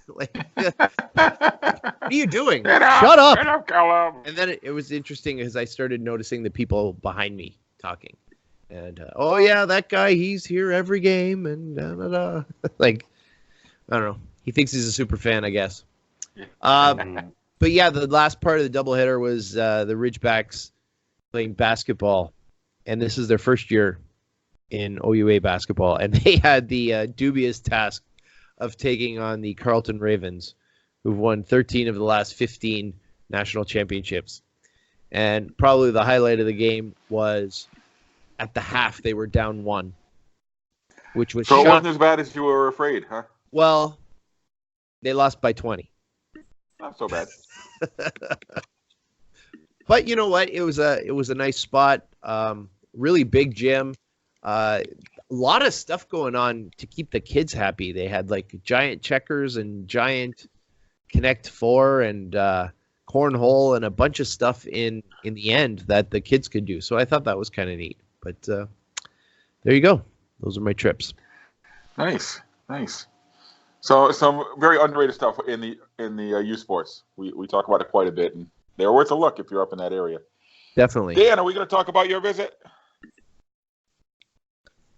Like, what are you doing? Shut up! Shut up, Callum. And then it was interesting as I started noticing the people behind me talking, and oh yeah, that guy, he's here every game, and like, I don't know. He thinks he's a super fan, I guess. But yeah, the last part of the doubleheader was the Ridgebacks playing basketball, and this is their first year in OUA basketball, and they had the dubious task of taking on the Carleton Ravens, who've won 13 of the last 15 national championships. And probably the highlight of the game was at the half they were down 1, which was so it wasn't as bad as you were afraid, huh? Well, they lost by 20. Not so bad. But you know what? It was a nice spot. Really big gym. A lot of stuff going on to keep the kids happy. They had like giant checkers and giant Connect 4 and cornhole and a bunch of stuff in the end that the kids could do. So I thought that was kind of neat. But there you go. Those are my trips. Nice. So some very underrated stuff in the youth sports. We talk about it quite a bit, and they're worth a look if you're up in that area. Definitely. Dan, are we going to talk about your visit?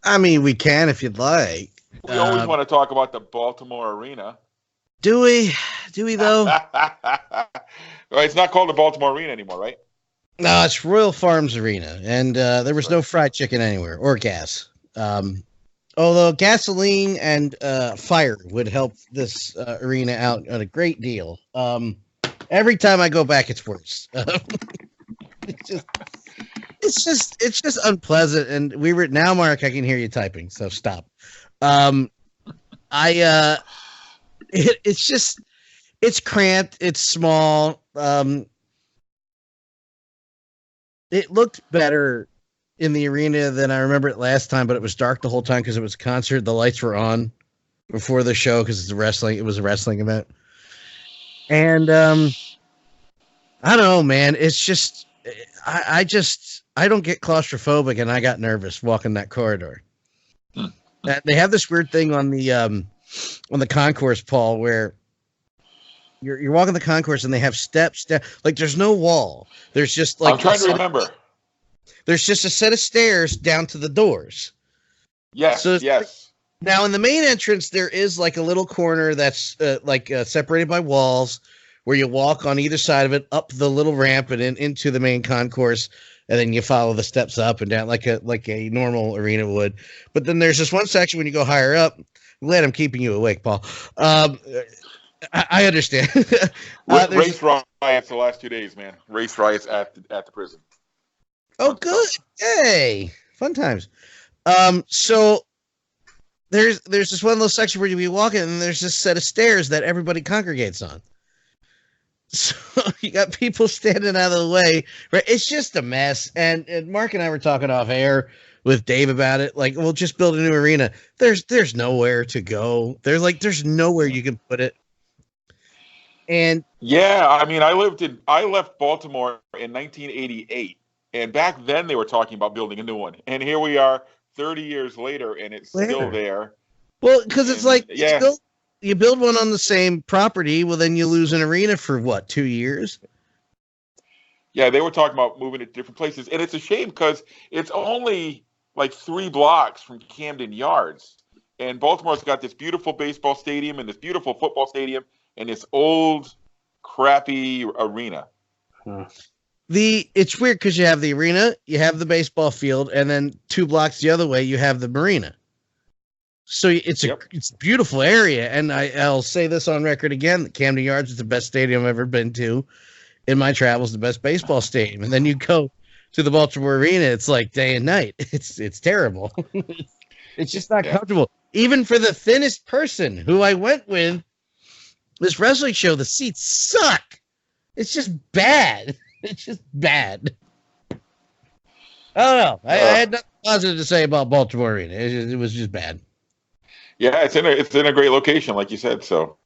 I mean, we can if you'd like. We always want to talk about the Baltimore Arena. Do we? Do we though? Well, it's not called the Baltimore Arena anymore, right? No, it's Royal Farms Arena, and there was no fried chicken anywhere or gas. Although gasoline and fire would help this arena out a great deal. Every time I go back, it's worse. It's just unpleasant. And now, Mark, I can hear you typing, so stop. It's cramped. It's small. It looked better in the arena than I remember it last time, but it was dark the whole time because it was a concert. The lights were on before the show because it's it was a wrestling event. And I don't know, man. It's just I don't get claustrophobic, and I got nervous walking that corridor. They have this weird thing on the concourse, Paul, where you're walking the concourse and they have steps down. Like there's no wall. There's just like I'm trying to remember. There's just a set of stairs down to the doors. Yes. Yes. Now in the main entrance, there is like a little corner that's separated by walls, where you walk on either side of it up the little ramp and into the main concourse, and then you follow the steps up and down like a normal arena would. But then there's this one section when you go higher up. I'm glad I'm keeping you awake, Paul. I understand. Race riots the last 2 days, man. Race riots at the prison. Oh, good. Yay. Fun times. So there's this one little section where you be walking and there's this set of stairs that everybody congregates on. So you got people standing out of the way, right? It's just a mess. And Mark and I were talking off air with Dave about it. Like, we'll just build a new arena. There's nowhere to go. There's nowhere you can put it. And yeah, I mean, I left Baltimore in 1988, and back then they were talking about building a new one. And here we are 30 years later, and it's still there. Well, because it's like, you build one on the same property, well, then you lose an arena for what, 2 years? Yeah, they were talking about moving it to different places. And it's a shame because it's only like 3 blocks from Camden Yards. And Baltimore's got this beautiful baseball stadium and this beautiful football stadium and this old, crappy arena. It's weird because you have the arena, you have the baseball field, and then 2 blocks the other way, you have the marina. So it's it's a beautiful area, and I'll say this on record again: that Camden Yards is the best stadium I've ever been to in my travels. The best baseball stadium, and then you go to the Baltimore Arena, it's like day and night. It's terrible. It's just not comfortable, even for the thinnest person who I went with. This wrestling show, the seats suck. It's just bad. It's just bad. I don't know. I had nothing positive to say about Baltimore Arena. It was just bad. Yeah, it's in a great location, like you said. So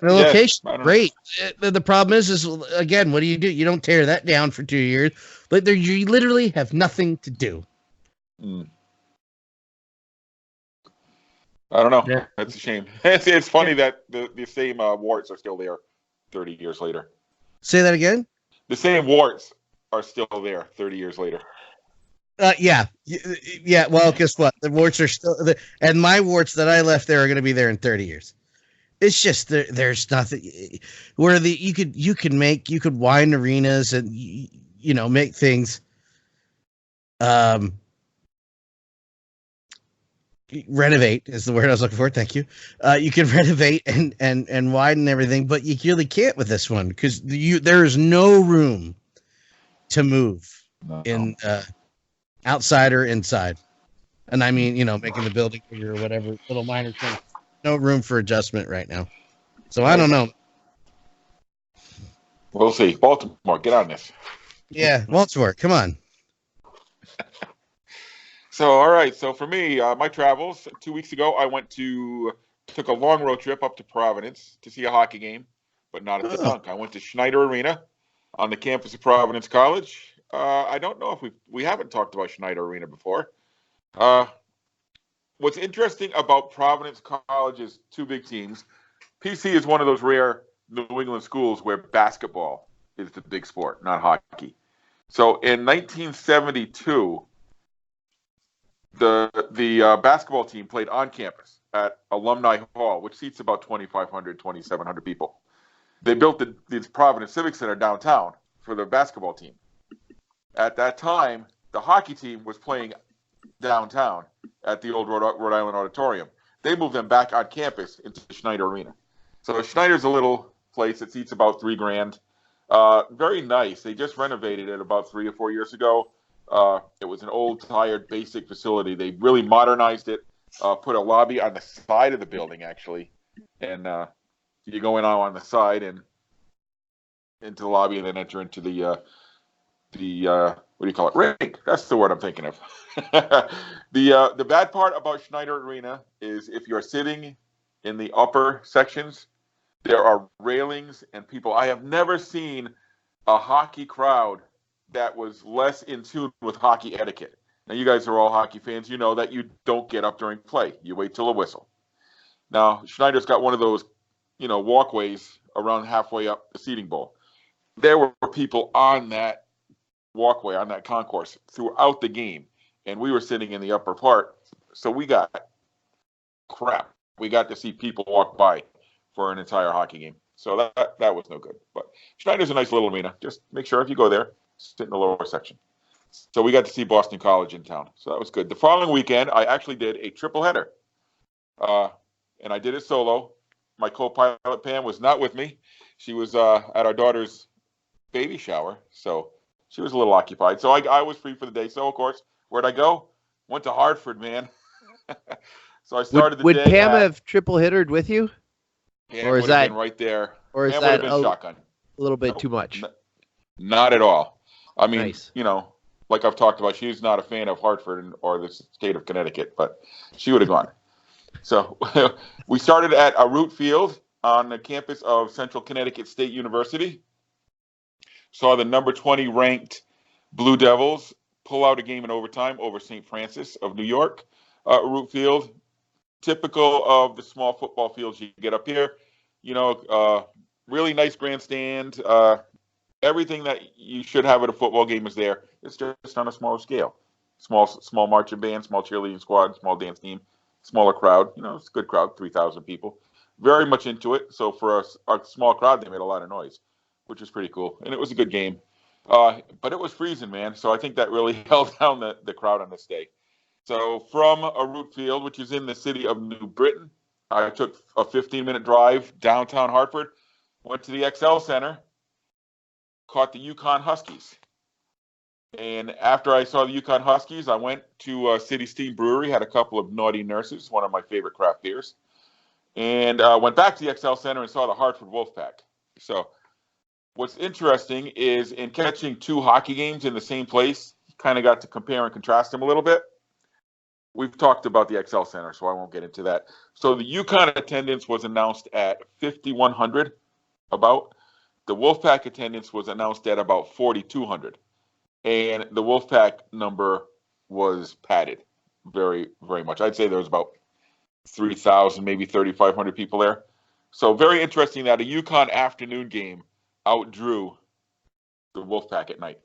the location, great. The problem is again, what do? You don't tear that down for 2 years, but you literally have nothing to do. I don't know. Yeah. That's a shame. It's funny that the same warts are still there 30 years later. Say that again? The same warts are still there 30 years later. Yeah. Well, guess what? The warts are still there, and my warts that I left there are going to be there in 30 years. It's just there's nothing where you could widen arenas and make things renovate is the word I was looking for. Thank you. You can renovate and widen everything, but you really can't with this one because there is no room to move in outside or inside. And I mean, making the building bigger or whatever, little minor thing. No room for adjustment right now. So I don't know. We'll see. Baltimore, get on this. Yeah, Baltimore, come on. So, all right. So for me, my travels, 2 weeks ago, I took a long road trip up to Providence to see a hockey game, but not at the Dunk. I went to Schneider Arena on the campus of Providence College. I don't know if we haven't talked about Schneider Arena before. What's interesting about Providence College is two big teams. PC is one of those rare New England schools where basketball is the big sport, not hockey. So in 1972, the basketball team played on campus at Alumni Hall, which seats about 2,500, 2,700 people. They built the Providence Civic Center downtown for the basketball team. At that time, the hockey team was playing downtown at the old Rhode Island Auditorium. They moved them back on campus into Schneider Arena. So Schneider's a little place that seats about $3,000. Very nice. They just renovated it about 3 or 4 years ago. It was an old, tired, basic facility. They really modernized it, put a lobby on the side of the building, actually. And you go in on the side and into the lobby and then enter into the what do you call it? Rink. That's the word I'm thinking of. The bad part about Schneider Arena is if you're sitting in the upper sections, there are railings and people. I have never seen a hockey crowd that was less in tune with hockey etiquette. Now, you guys are all hockey fans. You know that you don't get up during play. You wait till a whistle. Now, Schneider's got one of those, walkways around halfway up the seating bowl. There were people on that walkway, on that concourse throughout the game, and we were sitting in the upper part, so we got crap. We got to see people walk by for an entire hockey game, so that was no good. But Schneider's a nice little arena. Just make sure if you go there, sit in the lower section. So we got to see Boston College in town, so that was good. The following weekend, I actually did a triple header, and I did it solo. My co-pilot Pam was not with me. She was at our daughter's baby shower, so she was a little occupied. So I was free for the day. So, of course, where'd I go? Went to Hartford, man. So I started the day. Would Pam have triple hittered with you? Pam or is that right there? Or is Pam that would have been shotgun. A little bit too much? Not at all. I mean, nice. Like I've talked about, she's not a fan of Hartford or the state of Connecticut, but she would have gone. So we started at a root field on the campus of Central Connecticut State University. Saw the number 20 ranked Blue Devils pull out a game in overtime over St. Francis of New York. Root field, typical of the small football fields you get up here. Really nice grandstand. Everything that you should have at a football game is there. It's just on a smaller scale. Small marching band, small cheerleading squad, small dance team, smaller crowd. It's a good crowd, 3,000 people. Very much into it. So for a small crowd, they made a lot of noise, which was pretty cool. And it was a good game. But it was freezing, man. So I think that really held down the crowd on this day. So from a root field, which is in the city of New Britain, I took a 15-minute drive downtown Hartford, went to the XL Center, caught the Yukon Huskies. And after I saw the Yukon Huskies, I went to City Steam Brewery, had a couple of Naughty Nurses, one of my favorite craft beers, and went back to the XL Center and saw the Hartford Wolfpack. So what's interesting is in catching two hockey games in the same place, you kind of got to compare and contrast them a little bit. We've talked about the XL Center, so I won't get into that. So the Yukon attendance was announced at 5,100 about. The Wolfpack attendance was announced at about 4,200. And the Wolfpack number was padded very, very much. I'd say there was about 3,000, maybe 3,500 people there. So very interesting that a Yukon afternoon game outdrew the Wolfpack at night.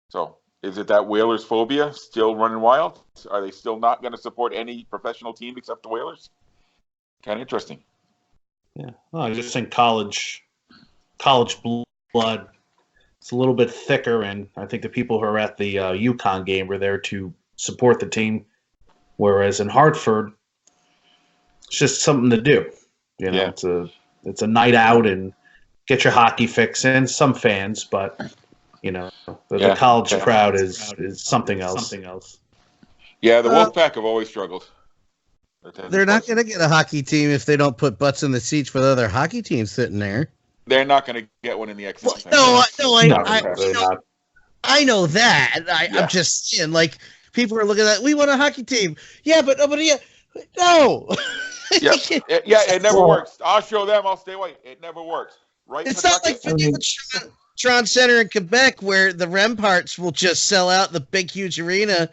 So is it that Whalersphobia still running wild? Are they still not going to support any professional team except the Whalers? Kind of interesting. Yeah, well, I just think college blood. It's a little bit thicker, and I think the people who are at the UConn game were there to support the team, whereas in Hartford, it's just something to do. You know, yeah. It's a night out and get your hockey fix in. Some fans, but you know, the college crowd is something else. Yeah, the Wolfpack have always struggled. They're not going to get a hockey team if they don't put butts in the seats with other hockey teams sitting there. They're not going to get one in the XL. I know that. I'm just saying, like, people are looking at, we want a hockey team. Yeah, but nobody. No. It never works. I'll show them. I'll stay away. It never works. Right? It's not like Tron Center in Quebec where the Remparts will just sell out the big, huge arena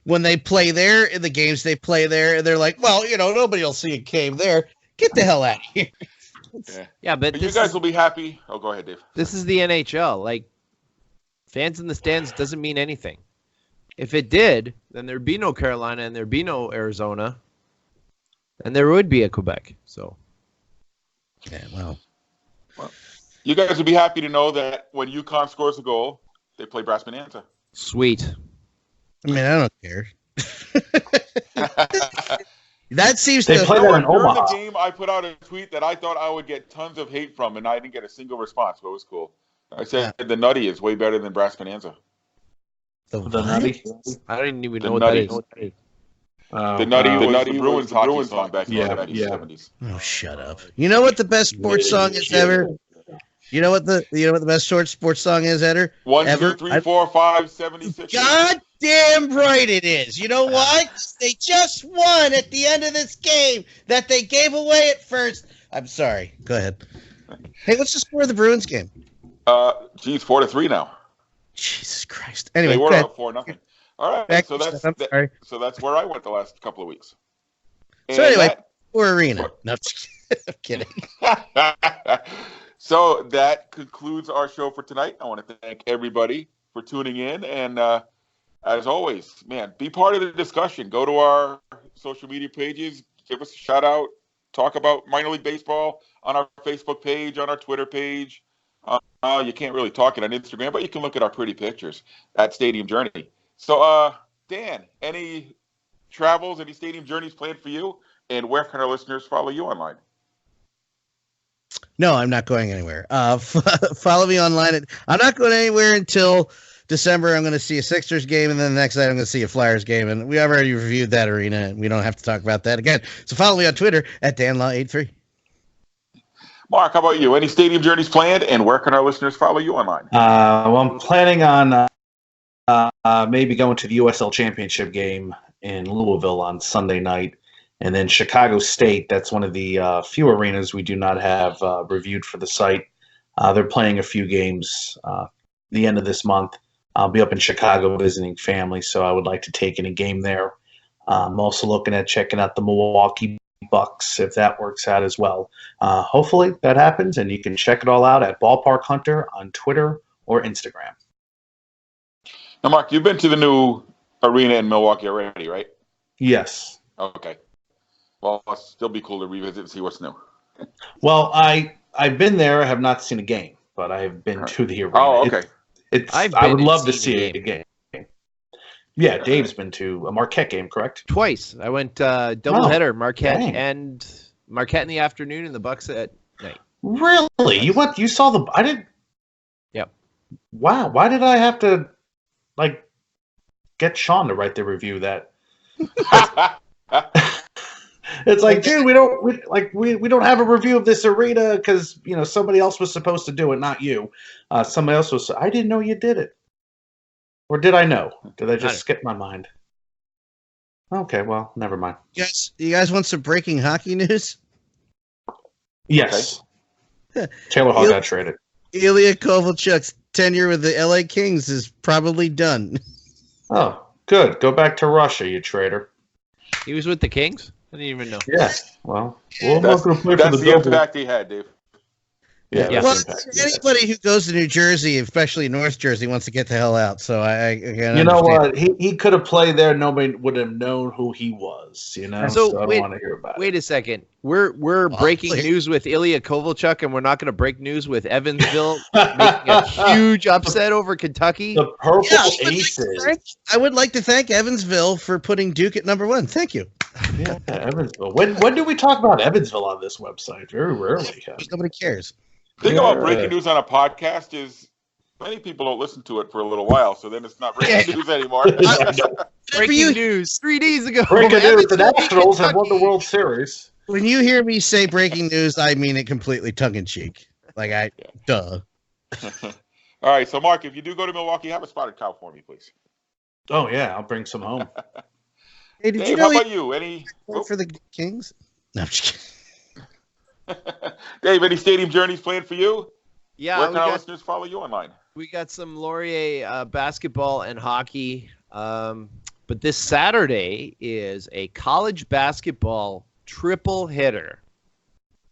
when they play there in the games they play there. And they're like, well, you know, nobody will see a game there. Get the hell out of here. Yeah, but you guys will be happy. Oh, go ahead, Dave. This is the NHL. Like, fans in the stands doesn't mean anything. If it did, then there'd be no Carolina and there'd be no Arizona, and there would be a Quebec. So, yeah, well, you guys would be happy to know that when UConn scores a goal, they play Brass Bonanza. Sweet. I mean, I don't care. That seems they to play that in Omaha. During the game, I put out a tweet that I thought I would get tons of hate from, and I didn't get a single response, but it was cool. I said the Nutty is way better than Brass Bonanza. The Nutty? I didn't even know what that is. The Nutty was the Bruins hockey song back in the 70s. Oh, shut up! You know what the best sports song is ever? You know what the best sports song is ever? 1, 2, 3, 4, 5, 76. God damn right it is. You know what? They just won at the end of this game that they gave away at first. I'm sorry. Go ahead. Hey, what's the score of the Bruins game? 4-3 now. Jesus Christ. Anyway, they were up 4-0. All right. So that's where I went the last couple of weeks. And so anyway, Arena. No, I'm kidding. So that concludes our show for tonight. I want to thank everybody for tuning in. And as always, man, be part of the discussion. Go to our social media pages. Give us a shout out. Talk about minor league baseball on our Facebook page, on our Twitter page. You can't really talk it on Instagram, but you can look at our pretty pictures at Stadium Journey. So, Dan, any travels, any stadium journeys planned for you? And where can our listeners follow you online? No, I'm not going anywhere. Follow me online. I'm not going anywhere until December. I'm going to see a Sixers game, and then the next night I'm going to see a Flyers game. And we already reviewed that arena, and we don't have to talk about that again. So follow me on Twitter at DanLaw83. Mark, how about you? Any stadium journeys planned, and where can our listeners follow you online? Well, I'm planning on maybe going to the USL Championship game in Louisville on Sunday night. And then Chicago State, that's one of the few arenas we do not have reviewed for the site. They're playing a few games the end of this month. I'll be up in Chicago visiting family, so I would like to take in a game there. I'm also looking at checking out the Milwaukee Bucks, if that works out as well. Hopefully that happens, and you can check it all out at Ballpark Hunter on Twitter or Instagram. Now, Mark, you've been to the new arena in Milwaukee already, right? Yes. Okay. Well, it'll still be cool to revisit and see what's new. Well, I've been there. I have not seen a game, but I have been to the arena. Oh, okay. I would love to see a game. Yeah, Dave's been to a Marquette game, correct? Twice. I went doubleheader, Marquette dang. and Marquette in the afternoon and the Bucks at night. Really? You went? You saw the? I didn't. Yep. Wow. Why did I have to get Sean to write the review that? It's like, dude, we don't have a review of this arena because somebody else was supposed to do it, not you. Somebody else was. I didn't know you did it, or did I know? Did I just skip my mind? Okay, well, never mind. You guys want some breaking hockey news? Yes. Okay. Taylor Hall got traded. Ilya Kovalchuk's tenure with the LA Kings is probably done. Oh, good. Go back to Russia, you traitor. He was with the Kings? I didn't even know. Yeah. Well, that's the impact he had, Dave. Yeah. Well, anybody who goes to New Jersey, especially North Jersey, wants to get the hell out. So I know what? He could have played there. Nobody would have known who he was. So I don't want to hear about it. Wait a second. We're breaking news with Ilya Kovalchuk, and we're not going to break news with Evansville making a huge upset over Kentucky. The Purple Aces. I would like to thank Evansville for putting Duke at number 1. Thank you. Yeah, Evansville. When do we talk about Evansville on this website? Very rarely. Nobody cares. The thing about breaking news on a podcast is many people don't listen to it for a little while, so then it's not breaking news anymore. Breaking news 3 days ago. Breaking news: the Nationals have won the World Series. When you hear me say breaking news, I mean it completely tongue-in-cheek. Duh. All right, so Mark, if you do go to Milwaukee, have a spotted cow for me, please. Oh yeah, I'll bring some home. Hey, did Dave, you know how about you? Any for the Kings? No, I'm just kidding. Dave, any stadium journeys planned for you? Yeah, where can our listeners follow you online? We got some Laurier basketball and hockey, but this Saturday is a college basketball triple hitter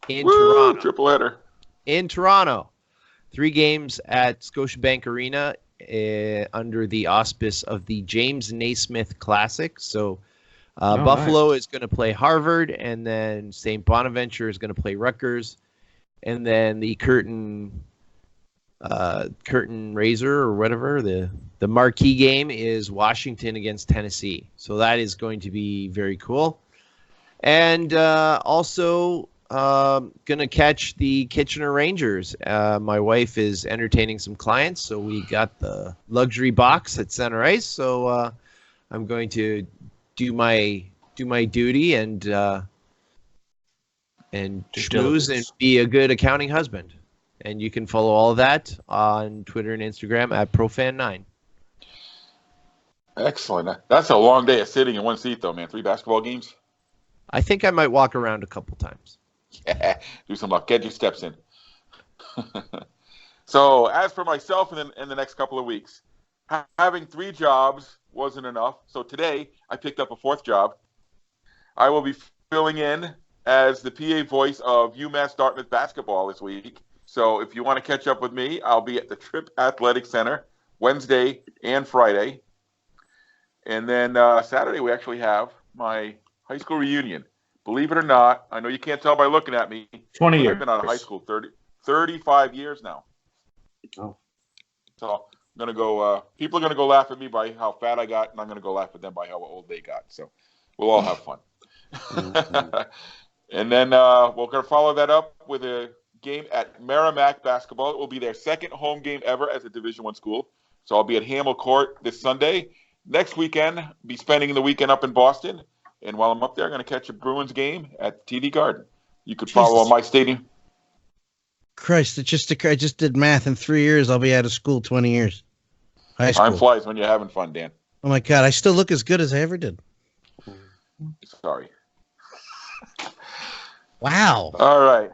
in Toronto. Triple hitter in Toronto. 3 games at Scotiabank Arena under the auspice of the James Naismith Classic. So Buffalo is going to play Harvard, and then St. Bonaventure is going to play Rutgers, and then the curtain raiser or whatever, the marquee game is Washington against Tennessee. So that is going to be very cool. And also going to catch the Kitchener Rangers. My wife is entertaining some clients, so we got the luxury box at Center Ice. So I'm going to do my duty and schmooze and be a good accounting husband. And you can follow all of that on Twitter and Instagram at ProFan9. Excellent. That's a long day of sitting in one seat, though, man. 3 basketball games. I think I might walk around a couple times. Yeah, do some luck. Get your steps in. So, as for myself in the next couple of weeks, having 3 jobs wasn't enough. So today, I picked up a 4th job. I will be filling in as the PA voice of UMass Dartmouth basketball this week. So if you want to catch up with me, I'll be at the Tripp Athletic Center Wednesday and Friday. And then Saturday, we actually have my high school reunion. Believe it or not, I know you can't tell by looking at me. 20 years. I've been out of high school 35 years now. Oh. So I'm going to go, people are going to go laugh at me by how fat I got, and I'm going to go laugh at them by how old they got. So we'll all have fun. Mm-hmm. And then we're going to follow that up with a game at Merrimack basketball. It will be their 2nd home game ever as a Division I school. So I'll be at Hamel Court this Sunday. Next weekend, be spending the weekend up in Boston. And while I'm up there, I'm going to catch a Bruins game at TD Garden. You could follow on my stadium. Christ, I just did math. In 3 years, I'll be out of school 20 years. High school. Time flies when you're having fun, Dan. Oh, my God. I still look as good as I ever did. Sorry. Wow. All right.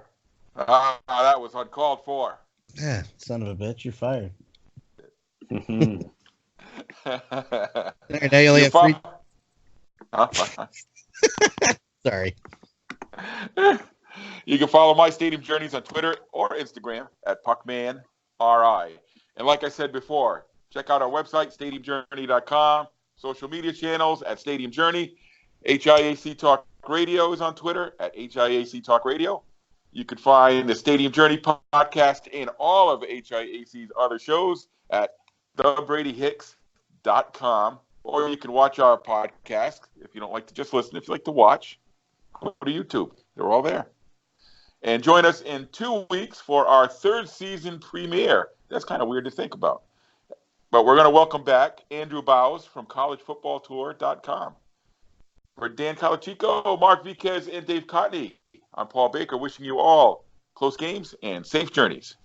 That was uncalled for. Yeah, son of a bitch. You're fired. Mm-hmm. Now you only have 3... Sorry. You can follow my Stadium Journeys on Twitter or Instagram at PuckmanRI. And like I said before, check out our website, stadiumjourney.com, social media channels at Stadium Journey. HIAC Talk Radio is on Twitter at HIAC Talk Radio. You can find the Stadium Journey podcast and all of HIAC's other shows at thebradyhicks.com. or you can watch our podcast if you don't like to just listen. If you like to watch, go to YouTube. They're all there. And join us in 2 weeks for our third season premiere. That's kind of weird to think about. But we're going to welcome back Andrew Bowes from collegefootballtour.com. For Dan Calachico, Mark Viquez, and Dave Cotney, I'm Paul Baker wishing you all close games and safe journeys.